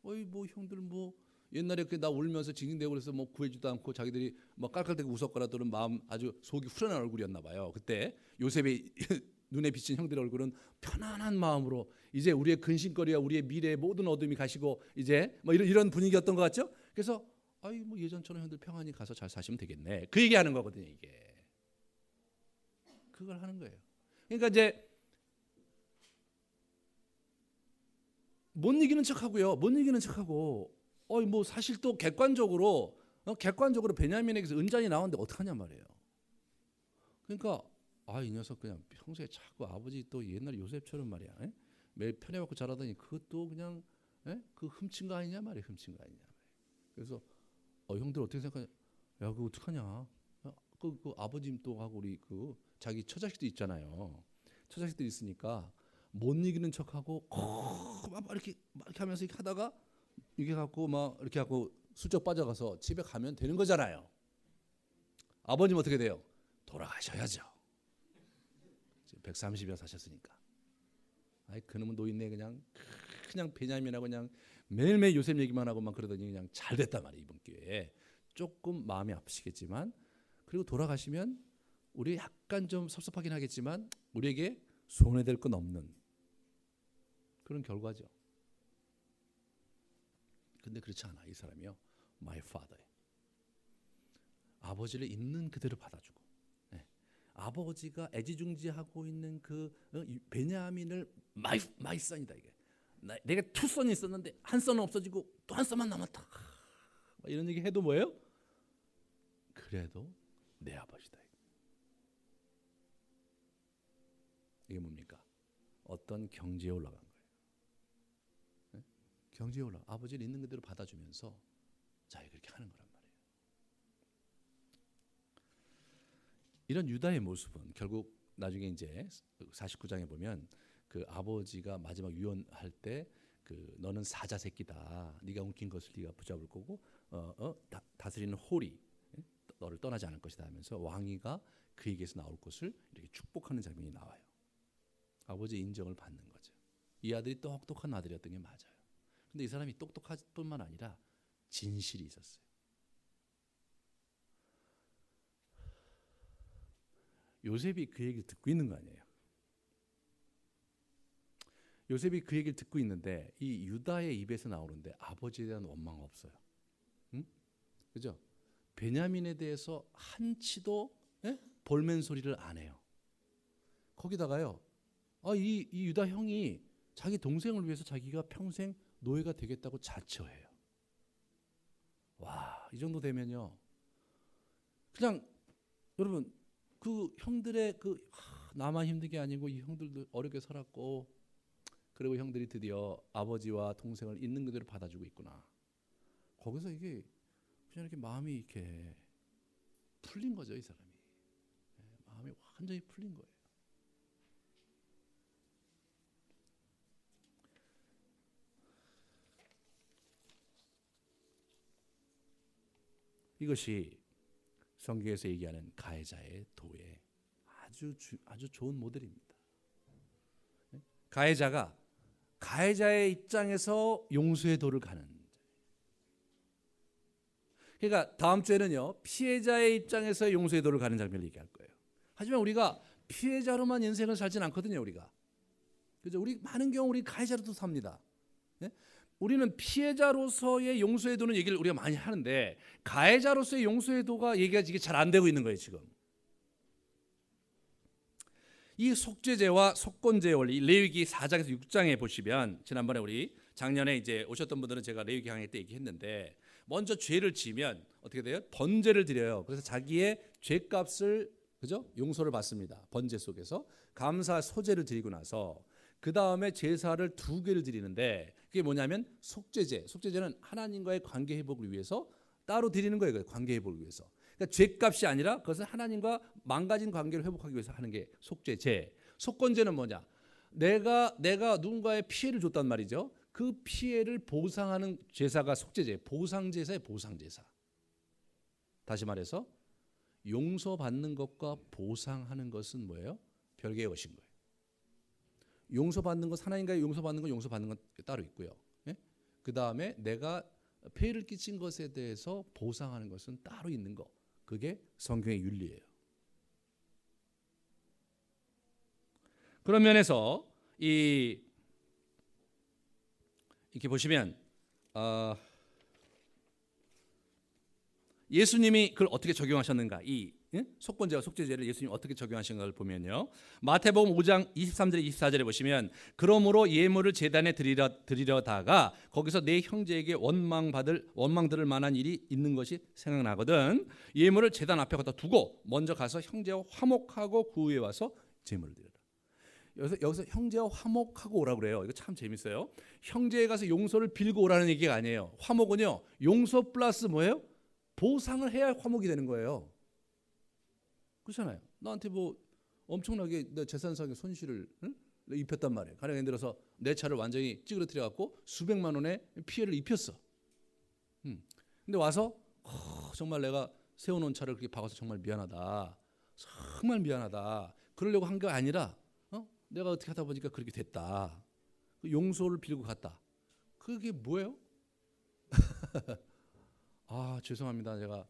어이 뭐 형들 뭐 옛날에 나 울면서 징징대고 그래서 뭐 구해주도 않고 자기들이 뭐 깔깔대고 웃었거라도는 마음 아주 속이 후련한 얼굴이었나 봐요. 그때 요셉의 눈에 비친 형들의 얼굴은 편안한 마음으로 이제 우리의 근심거리와 우리의 미래의 모든 어둠이 가시고 이제 뭐 이런 분위기였던 것 같죠? 그래서 아이 뭐 예전처럼 형들 평안히 가서 잘 사시면 되겠네. 그 얘기하는 거거든요. 이게 그걸 하는 거예요. 그러니까 이제 못 이기는 척하고요. 못 이기는 척하고 뭐 사실 또 객관적으로 베냐민에게서 은잔이 나왔는데 어떡하냐 말이에요. 그러니까 이 녀석 그냥 평소에 자꾸 아버지 또 옛날 요셉처럼 말이야. 매일 편해갖고 자라더니 그것도 그냥 그 훔친 거 아니냐 말이에요. 훔친 거 아니냐. 그래서 형들 어떻게 생각하냐? 야 그거 어떡하냐? 그 아버지 또 하고 우리 그 자기 처자식도 있잖아요. 처자식들 있으니까 못 이기는 척하고 막 이렇게 하면서 이렇게 하다가 이게 갖고 막 이렇게 하고 슬쩍 빠져가서 집에 가면 되는 거잖아요. 아버님 어떻게 돼요? 돌아가셔야죠. 130년 사셨으니까. 그놈은 노인네 그냥 베냐민하고 그냥 매일매일 요셉 얘기만 하고 막 그러더니 그냥 잘 됐단 말이에요. 이번 기회에 조금 마음이 아프시겠지만 그리고 돌아가시면 우리 약간 좀 섭섭하긴 하겠지만 우리에게 손해될 건 없는 그런 결과죠. 근데 그렇지 않아. 이 사람이요. My father. 아버지를 있는 그대로 받아주고 아버지가 애지중지하고 있는 그 베냐민을 my son이다 이게. 내가 two son이 있었는데 한 son은 없어지고 또 한 son만 남았다. 이런 얘기 해도 뭐예요? 그래도 내 아버지다. 이게 뭡니까? 어떤 경지에 올라간 거예요. 네? 경지에 올라 아버지를 있는 그대로 받아주면서 자 그렇게 하는 거란 말이에요. 이런 유다의 모습은 결국 나중에 이제 49장에 보면 그 아버지가 마지막 유언할 때 그 너는 사자 새끼다. 네가 움킨 것을 네가 붙잡을 거고 다스리는 홀이 너를 떠나지 않을 것이다 하면서 왕위가 그에게서 나올 것을 이렇게 축복하는 장면이 나와요. 아버지의 인정을 받는 거죠. 이 아들이 똑똑한 아들이었던 게 맞아요. 근데 이 사람이 똑똑할 뿐만 아니라 진실이 있었어요. 요셉이 그 얘기를 듣고 있는 거 아니에요. 요셉이 그 얘기를 듣고 있는데 이 유다의 입에서 나오는데 아버지에 대한 원망 없어요. 응? 그죠? 베냐민에 대해서 한치도 볼멘 소리를 안 해요. 거기다가요. 이 유다 형이 자기 동생을 위해서 자기가 평생 노예가 되겠다고 자처해요. 와, 이 정도 되면요. 그냥 여러분 그 형들의 나만 힘든 게 아니고 이 형들도 어렵게 살았고 그리고 형들이 드디어 아버지와 동생을 있는 그대로 받아주고 있구나. 거기서 이게 그냥 이렇게 마음이 이렇게 풀린 거죠, 이 사람이. 마음이 완전히 풀린 거예요. 이것이 성경에서 얘기하는 가해자의 도의 아주 좋은 모델입니다. 가해자가 가해자의 입장에서 용서의 도를 가는. 그러니까 다음 주에는요, 피해자의 입장에서 용서의 도를 가는 장면을 얘기할 거예요. 하지만 우리가 피해자로만 인생을 살진 않거든요, 우리가. 그죠? 우리 많은 경우 우리 가해자로도 삽니다. 네? 우리는 피해자로서의 용서의 도는 얘기를 우리가 많이 하는데 가해자로서의 용서의 도가 얘기가 이게 잘 안 되고 있는 거예요, 지금. 이 속죄죄와 속건죄의 원리, 레위기 4장에서 6장에 보시면 지난번에 우리 작년에 이제 오셨던 분들은 제가 레위기 강의 때 얘기했는데 먼저 죄를 지으면 어떻게 돼요? 번제를 드려요. 그래서 자기의 죄값을 그죠? 용서를 받습니다. 번제 속에서 감사 소제를 드리고 나서 그 다음에 제사를 2개를 드리는데 그게 뭐냐면 속죄제. 속죄제는 하나님과의 관계 회복을 위해서 따로 드리는 거예요. 관계 회복을 위해서. 그러니까 죄값이 아니라 그것은 하나님과 망가진 관계를 회복하기 위해서 하는 게 속죄제. 속건제는 뭐냐? 내가 누군가의 피해를 줬단 말이죠. 그 피해를 보상하는 제사가 속죄제. 보상제사의 보상제사. 다시 말해서 용서받는 것과 보상하는 것은 뭐예요? 별개의 것인 거예요. 용서받는 것, 하나님과의 용서받는 건 따로 있고요. 예? 그 다음에 내가 폐해를 끼친 것에 대해서 보상하는 것은 따로 있는 거. 그게 성경의 윤리예요. 그런 면에서 이렇게 보시면 예수님이 그걸 어떻게 적용하셨는가? 이 속건제와 속죄제를 예수님이 어떻게 적용하신 걸 보면요. 마태복음 5장 23절에 24절에 보시면 그러므로 예물을 제단에 드리려다가 거기서 내 형제에게 원망들을 만한 일이 있는 것이 생각나거든. 예물을 제단 앞에 갖다 두고 먼저 가서 형제와 화목하고 그 후에 와서 제물을 드려라. 여기서 형제와 화목하고 오라 그래요. 이거 참 재밌어요. 형제에 가서 용서를 빌고 오라는 얘기가 아니에요. 화목은요, 용서 플러스 뭐예요? 보상을 해야 화목이 되는 거예요. 그렇잖아요. 나한테 뭐 엄청나게 내 재산상의 손실을 입혔단 말이에요. 가령 예를 들어서 내 차를 완전히 찌그러뜨려 갖고 수백만 원의 피해를 입혔어. 근데 와서 정말 내가 세워놓은 차를 그렇게 박아서 정말 미안하다. 정말 미안하다. 그러려고 한 게 아니라 내가 어떻게 하다 보니까 그렇게 됐다. 용서를 빌고 갔다. 그게 뭐예요? 아, 죄송합니다. 제가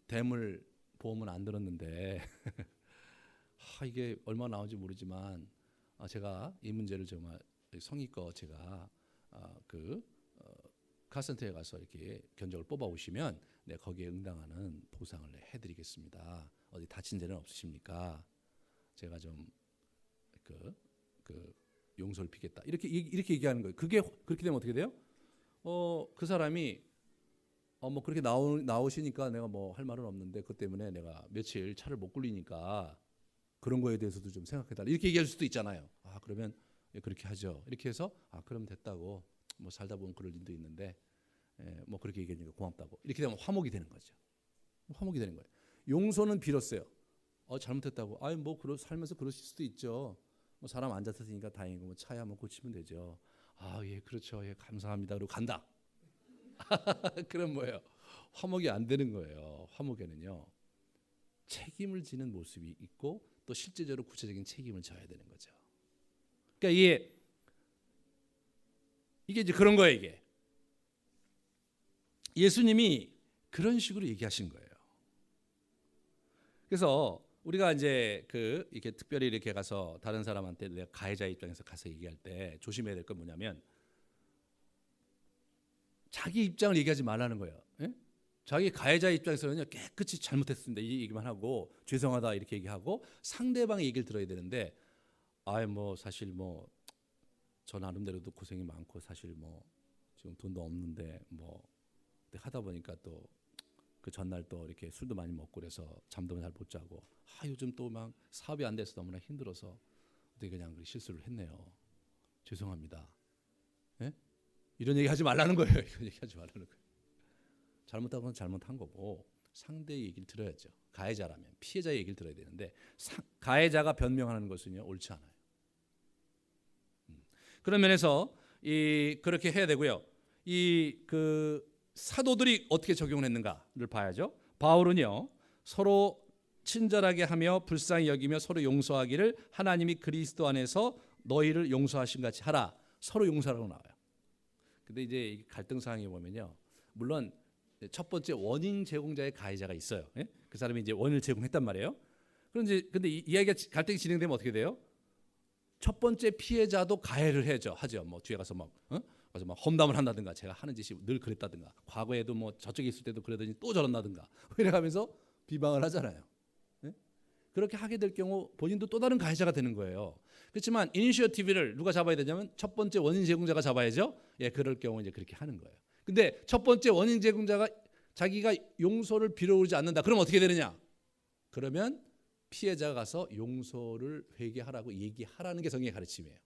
대물 보험은 안 들었는데 이게 얼마 나오는지 모르지만 제가 이 문제를 정말 성의껏 제가 카센터에 가서 이렇게 견적을 뽑아 오시면 거기에 응당하는 보상을 해드리겠습니다. 어디 다친 데는 없으십니까? 제가 좀 용서를 빌겠다. 이렇게 얘기하는 거예요. 그게 그렇게 되면 어떻게 돼요? 그 사람이 뭐 그렇게 나오시니까 내가 뭐 할 말은 없는데 그것 때문에 내가 며칠 차를 못 굴리니까 그런 거에 대해서도 좀 생각해달라. 이렇게 얘기할 수도 있잖아요. 그러면 그렇게 하죠. 이렇게 해서 그럼 됐다고 뭐 살다 보면 그럴 일도 있는데 뭐 그렇게 얘기하니까 고맙다고. 이렇게 되면 화목이 되는 거죠. 화목이 되는 거예요. 용서는 빌었어요. 잘못했다고. 뭐 살면서 그러실 수도 있죠. 뭐 사람 안 다쳤으니까 다행이고 뭐 차야 뭐 고치면 되죠. 예, 그렇죠. 예, 감사합니다. 그리고 간다. 그럼 뭐예요? 화목이 안 되는 거예요. 화목에는요, 책임을 지는 모습이 있고 또 실제적으로 구체적인 책임을 져야 되는 거죠. 그러니까 이게 이제 그런 거예요. 이게 예수님이 그런 식으로 얘기하신 거예요. 그래서 우리가 이제 이렇게 특별히 이렇게 가서 다른 사람한테 내가 가해자 입장에서 가서 얘기할 때 조심해야 될 건 뭐냐면 자기 입장을 얘기하지 말라는 거예요. 예? 자기 가해자 입장에서는 깨끗이 잘못했습니다 이 얘기만 하고 죄송하다 이렇게 얘기하고 상대방의 얘기를 들어야 되는데 뭐 사실 뭐 저 나름대로도 고생이 많고 사실 뭐 지금 돈도 없는데 뭐 하다 보니까 또 그 전날 또 이렇게 술도 많이 먹고 그래서 잠도 잘 못 자고 요즘 또 막 사업이 안 돼서 너무나 힘들어서 어떻게 그냥 실수를 했네요. 죄송합니다. 예? 이런 얘기 하지 말라는 거예요. 이런 얘기 하지 말라는 거예요. 잘못한 건 잘못한 거고 상대의 얘기를 들어야죠. 가해자라면 피해자의 얘기를 들어야 되는데 가해자가 변명하는 것은요 옳지 않아요. 그런 면에서 그렇게 해야 되고요. 그 사도들이 어떻게 적용을 했는가를 봐야죠. 바울은요 서로 친절하게 하며 불쌍히 여기며 서로 용서하기를 하나님이 그리스도 안에서 너희를 용서하신 같이 하라. 서로 용서라고 나와요. 근데 이제 갈등 사항에 보면요, 물론 첫 번째 원인 제공자의 가해자가 있어요. 예? 그 사람이 이제 원인을 제공했단 말이에요. 근데 이야기가 갈등이 진행되면 어떻게 돼요? 첫 번째 피해자도 가해를 하죠. 뭐 뒤에 가서 막 험담을 한다든가, 제가 하는 짓이 늘 그랬다든가, 과거에도 뭐 저쪽에 있을 때도 그러더니 또 저런다든가 이래가면서 비방을 하잖아요. 예? 그렇게 하게 될 경우 본인도 또 다른 가해자가 되는 거예요. 그렇지만 이니셔티브를 누가 잡아야 되냐면 첫 번째 원인 제공자가 잡아야죠. 예, 그럴 경우 이제 그렇게 하는 거예요. 근데 첫 번째 원인 제공자가 자기가 용서를 빌어오지 않는다. 그럼 어떻게 되느냐? 그러면 피해자가 가서 용서를 회개하라고 얘기하라는 게 성경의 가르침이에요.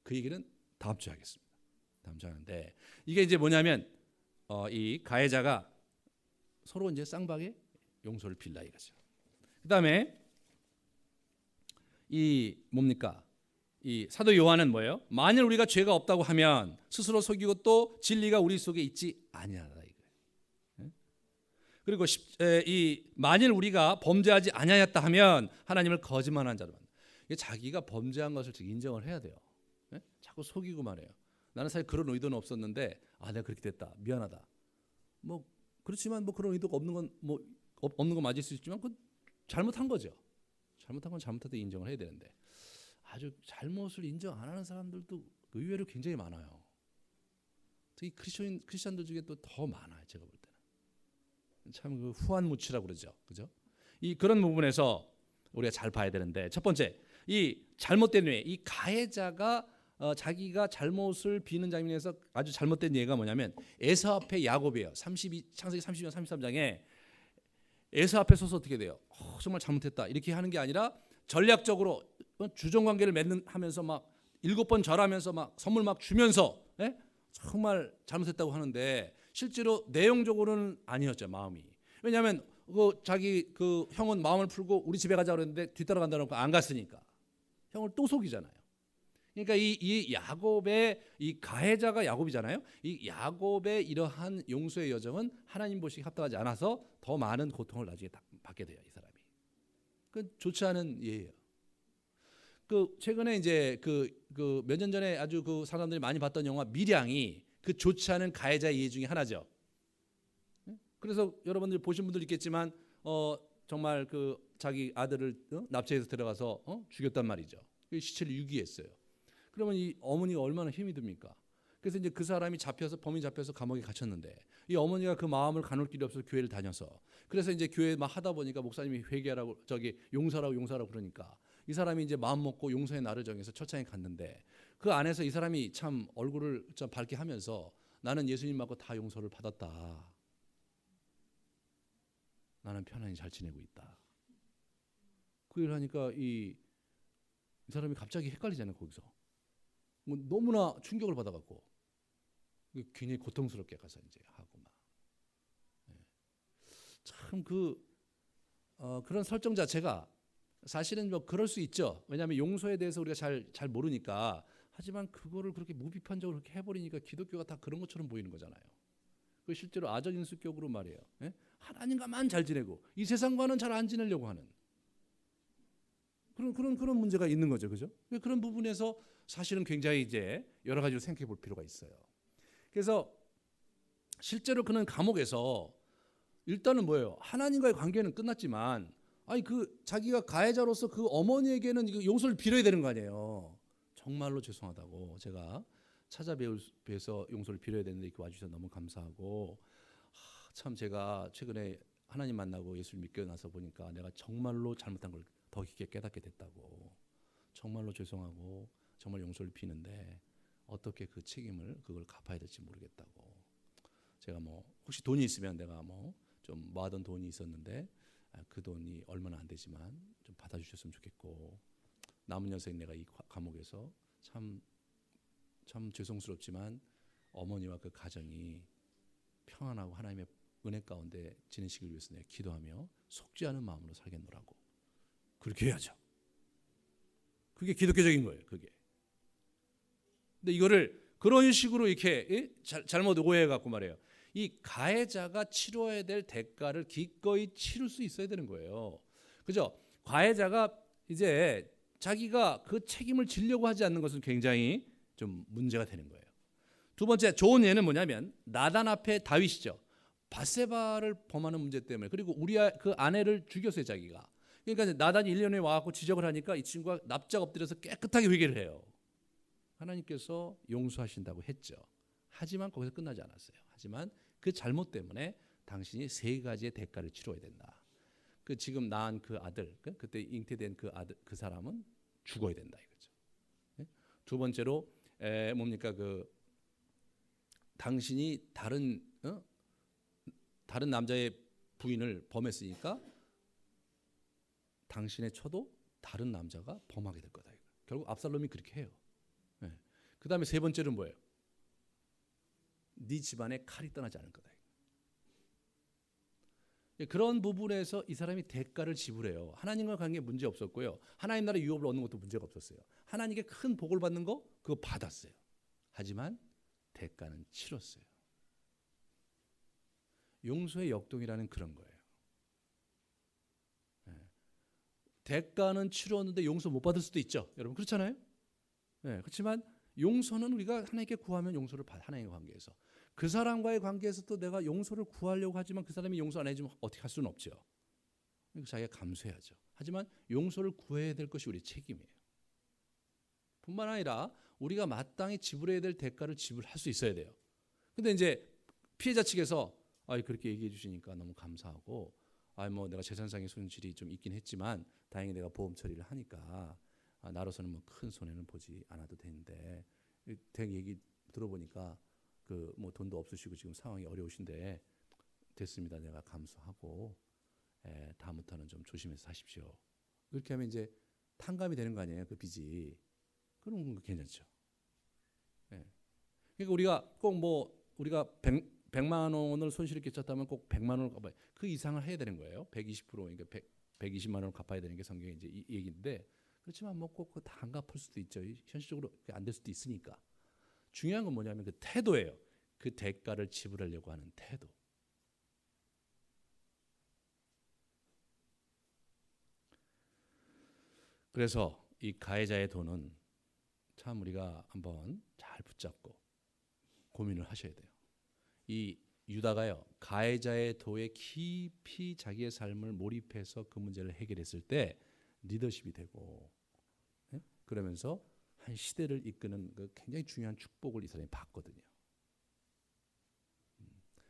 그 얘기는 다음 주에 하겠습니다. 다음 주에 하는데, 이게 이제 뭐냐면 이 가해자가 서로 이제 쌍방에 용서를 빌라 이거죠. 그다음에 이 사도 요한은 뭐예요? 만일 우리가 죄가 없다고 하면 스스로 속이고 또 진리가 우리 속에 있지 아니하다 이거예요. 그리고 만일 우리가 범죄하지 아니하였다 하면 하나님을 거짓말하는 자로 만든다. 자기가 범죄한 것을 인정을 해야 돼요. 자꾸 속이고 말해요. 나는 사실 그런 의도는 없었는데 내가 그렇게 됐다. 미안하다. 뭐 그렇지만 뭐 그런 의도가 없는 건 뭐 없는 건 맞을 수 있지만 그 잘못한 거죠. 잘못한 건 잘못하다 인정을 해야 되는데 아주 잘못을 인정 안 하는 사람들도 의외로 굉장히 많아요. 특히 크리스천들 중에 또 더 많아요. 제가 볼 때는 참 그 후한무치라고 그러죠. 그죠? 그런 부분에서 우리가 잘 봐야 되는데, 첫 번째 이 잘못된 뇌, 이 가해자가 자기가 잘못을 비는 장면에서 아주 잘못된 예가 뭐냐면 에서 앞에 야곱이에요. 창세기 32장 33장에 에서 앞에 서서 어떻게 돼요? 정말 잘못했다 이렇게 하는 게 아니라 전략적으로 주종관계를 하면서 막 7번 절하면서 막 선물 막 주면서 정말 잘못했다고 하는데 실제로 내용적으로는 아니었죠. 마음이. 왜냐하면 자기 형은 마음을 풀고 우리 집에 가자 그랬는데 뒤따라 간다고 안 갔으니까 형을 또 속이잖아요. 그러니까 이 야곱의 이 가해자가 야곱이잖아요. 이 야곱의 이러한 용서의 여정은 하나님 보시기에 합당하지 않아서 더 많은 고통을 나중에 받게 돼요. 이 사람이. 그 좋지 않은 예예요. 최근에 이제 몇 년 전에 아주 사람들이 많이 봤던 영화 밀양이 그 좋지 않은 가해자 예 중에 하나죠. 그래서 여러분들 보신 분들 있겠지만 정말 자기 아들을 납치해서 들어가서 죽였단 말이죠. 시체를 유기했어요. 그러면 이 어머니가 얼마나 힘이 듭니까? 그래서 이제 그 사람이 범인 잡혀서 감옥에 갇혔는데 이 어머니가 그 마음을 가눌 길이 없어서 교회를 다녀서, 그래서 이제 교회 막 하다 보니까 목사님이 회개하라고 용서하라고 그러니까 이 사람이 이제 마음 먹고 용서의 날을 정해서 철장에 갔는데 그 안에서 이 사람이 참 얼굴을 좀 밝게 하면서 나는 예수님 받고 다 용서를 받았다. 나는 편안히 잘 지내고 있다. 그 일을 하니까 이 사람이 갑자기 헷갈리잖아요. 거기서 뭐 너무나 충격을 받아갖고 굉장히 고통스럽게 가서 이제 하고 막 참 그런 설정 자체가 사실은 뭐 그럴 수 있죠. 왜냐하면 용서에 대해서 우리가 잘 모르니까. 하지만 그거를 그렇게 무비판적으로 그렇게 해버리니까 기독교가 다 그런 것처럼 보이는 거잖아요. 그 실제로 아적인수격으로 말이에요. 하나님과만 잘 지내고 이 세상과는 잘 안 지내려고 하는 그런 문제가 있는 거죠, 그죠? 그런 부분에서 사실은 굉장히 이제 여러 가지로 생각해 볼 필요가 있어요. 그래서 실제로 그는 감옥에서 일단은 뭐예요? 하나님과의 관계는 끝났지만, 자기가 가해자로서 그 어머니에게는 용서를 빌어야 되는 거 아니에요. 정말로 죄송하다고 제가 찾아뵈서 용서를 빌어야 되는데 이렇게 와주셔서 너무 감사하고, 참 제가 최근에 하나님 만나고 예수를 믿고 나서 보니까 내가 정말로 잘못한 걸 더 깊게 깨닫게 됐다고, 정말로 죄송하고 정말 용서를 비는데 어떻게 그 책임을 그걸 갚아야 될지 모르겠다고. 제가 뭐 혹시 돈이 있으면 내가 뭐 좀 모아둔 돈이 있었는데 그 돈이 얼마나 안 되지만 좀 받아주셨으면 좋겠고, 남은 여생 내가 이 감옥에서 참 죄송스럽지만 어머니와 그 가정이 평안하고 하나님의 은혜 가운데 지내시길 위해서 내가 기도하며 속지 않은 마음으로 살겠노라고. 그렇게 해야죠. 그게 기독교적인 거예요. 그게. 근데 이거를 그런 식으로 이렇게 잘못 오해해 갖고 말해요. 이 가해자가 치러야 될 대가를 기꺼이 치를 수 있어야 되는 거예요. 그죠? 가해자가 이제 자기가 그 책임을 지려고 하지 않는 것은 굉장히 좀 문제가 되는 거예요. 두 번째 좋은 예는 뭐냐면 나단 앞에 다윗이죠. 밧세바를 범하는 문제 때문에, 그리고 우리아 그 아내를 죽였어요, 자기가. 그러니까 나단이 1년에 와갖고 지적을 하니까 이 친구가 납작 엎드려서 깨끗하게 회개를 해요. 하나님께서 용서하신다고 했죠. 하지만 거기서 끝나지 않았어요. 하지만 그 잘못 때문에 당신이 3가지의 대가를 치러야 된다. 그 지금 낳은 그 아들, 그때 잉태된 그 아들, 그 사람은 죽어야 된다 이거죠. 두 번째로 뭡니까, 그 당신이 다른 남자의 부인을 범했으니까 당신의 처도 다른 남자가 범하게 될 거다. 결국 압살롬이 그렇게 해요. 그 다음에 세 번째는 뭐예요? 네 집안에 칼이 떠나지 않을 거다. 그런 부분에서 이 사람이 대가를 지불해요. 하나님과 관계에 문제 없었고요. 하나님 나라의 유업을 얻는 것도 문제가 없었어요. 하나님께 큰 복을 받는 거 그거 받았어요. 하지만 대가는 치렀어요. 용서의 역동이라는 그런 거예요. 대가는 치렀는데 용서 못 받을 수도 있죠. 여러분 그렇잖아요. 그렇지만 용서는 우리가 하나님께 구하면 용서를 받아. 하나님과 관계에서 그 사람과의 관계에서 또 내가 용서를 구하려고 하지만 그 사람이 용서 안 해주면 어떻게 할 수는 없죠. 자기가 감수해야죠. 하지만 용서를 구해야 될 것이 우리의 책임이에요. 뿐만 아니라 우리가 마땅히 지불해야 될 대가를 지불할 수 있어야 돼요. 근데 이제 피해자 측에서 그렇게 얘기해 주시니까 너무 감사하고, 뭐 내가 재산상의 손실이 좀 있긴 했지만 다행히 내가 보험 처리를 하니까 나로서는 뭐 큰 손해는 보지 않아도 되는데, 댁 얘기 들어보니까 그 뭐 돈도 없으시고 지금 상황이 어려우신데 됐습니다. 내가 감수하고 다음부터는 좀 조심해서 사십시오. 이렇게 하면 이제 탕감이 되는 거 아니에요, 그 빚이. 그럼 괜찮죠. 그러니까 우리가 꼭 뭐 우리가 100만 원을 손실을 끼쳤다면 꼭 100만 원을 갚아야, 그 이상을 해야 되는 거예요. 120%, 그러니까 120만 원을 갚아야 되는 게 성경의 이제 이 얘기인데, 그렇지만 뭐 꼭 다 안 갚을 수도 있죠. 현실적으로 안 될 수도 있으니까. 중요한 건 뭐냐면 그 태도예요. 그 대가를 지불하려고 하는 태도. 그래서 이 가해자의 도는 참 우리가 한번 잘 붙잡고 고민을 하셔야 돼요. 이 유다가요, 가해자의 도에 깊이 자기의 삶을 몰입해서 그 문제를 해결했을 때 리더십이 되고, 그러면서 한 시대를 이끄는 그 굉장히 중요한 축복을 이 사람이 받거든요.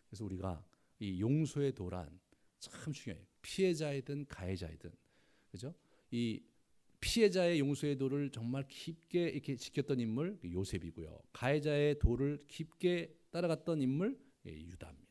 그래서 우리가 이 용서의 도란 참 중요해요. 피해자이든 가해자이든, 그죠? 이 피해자의 용서의 도를 정말 깊게 이렇게 지켰던 인물 요셉이고요. 가해자의 도를 깊게 따라갔던 인물 유다입니다.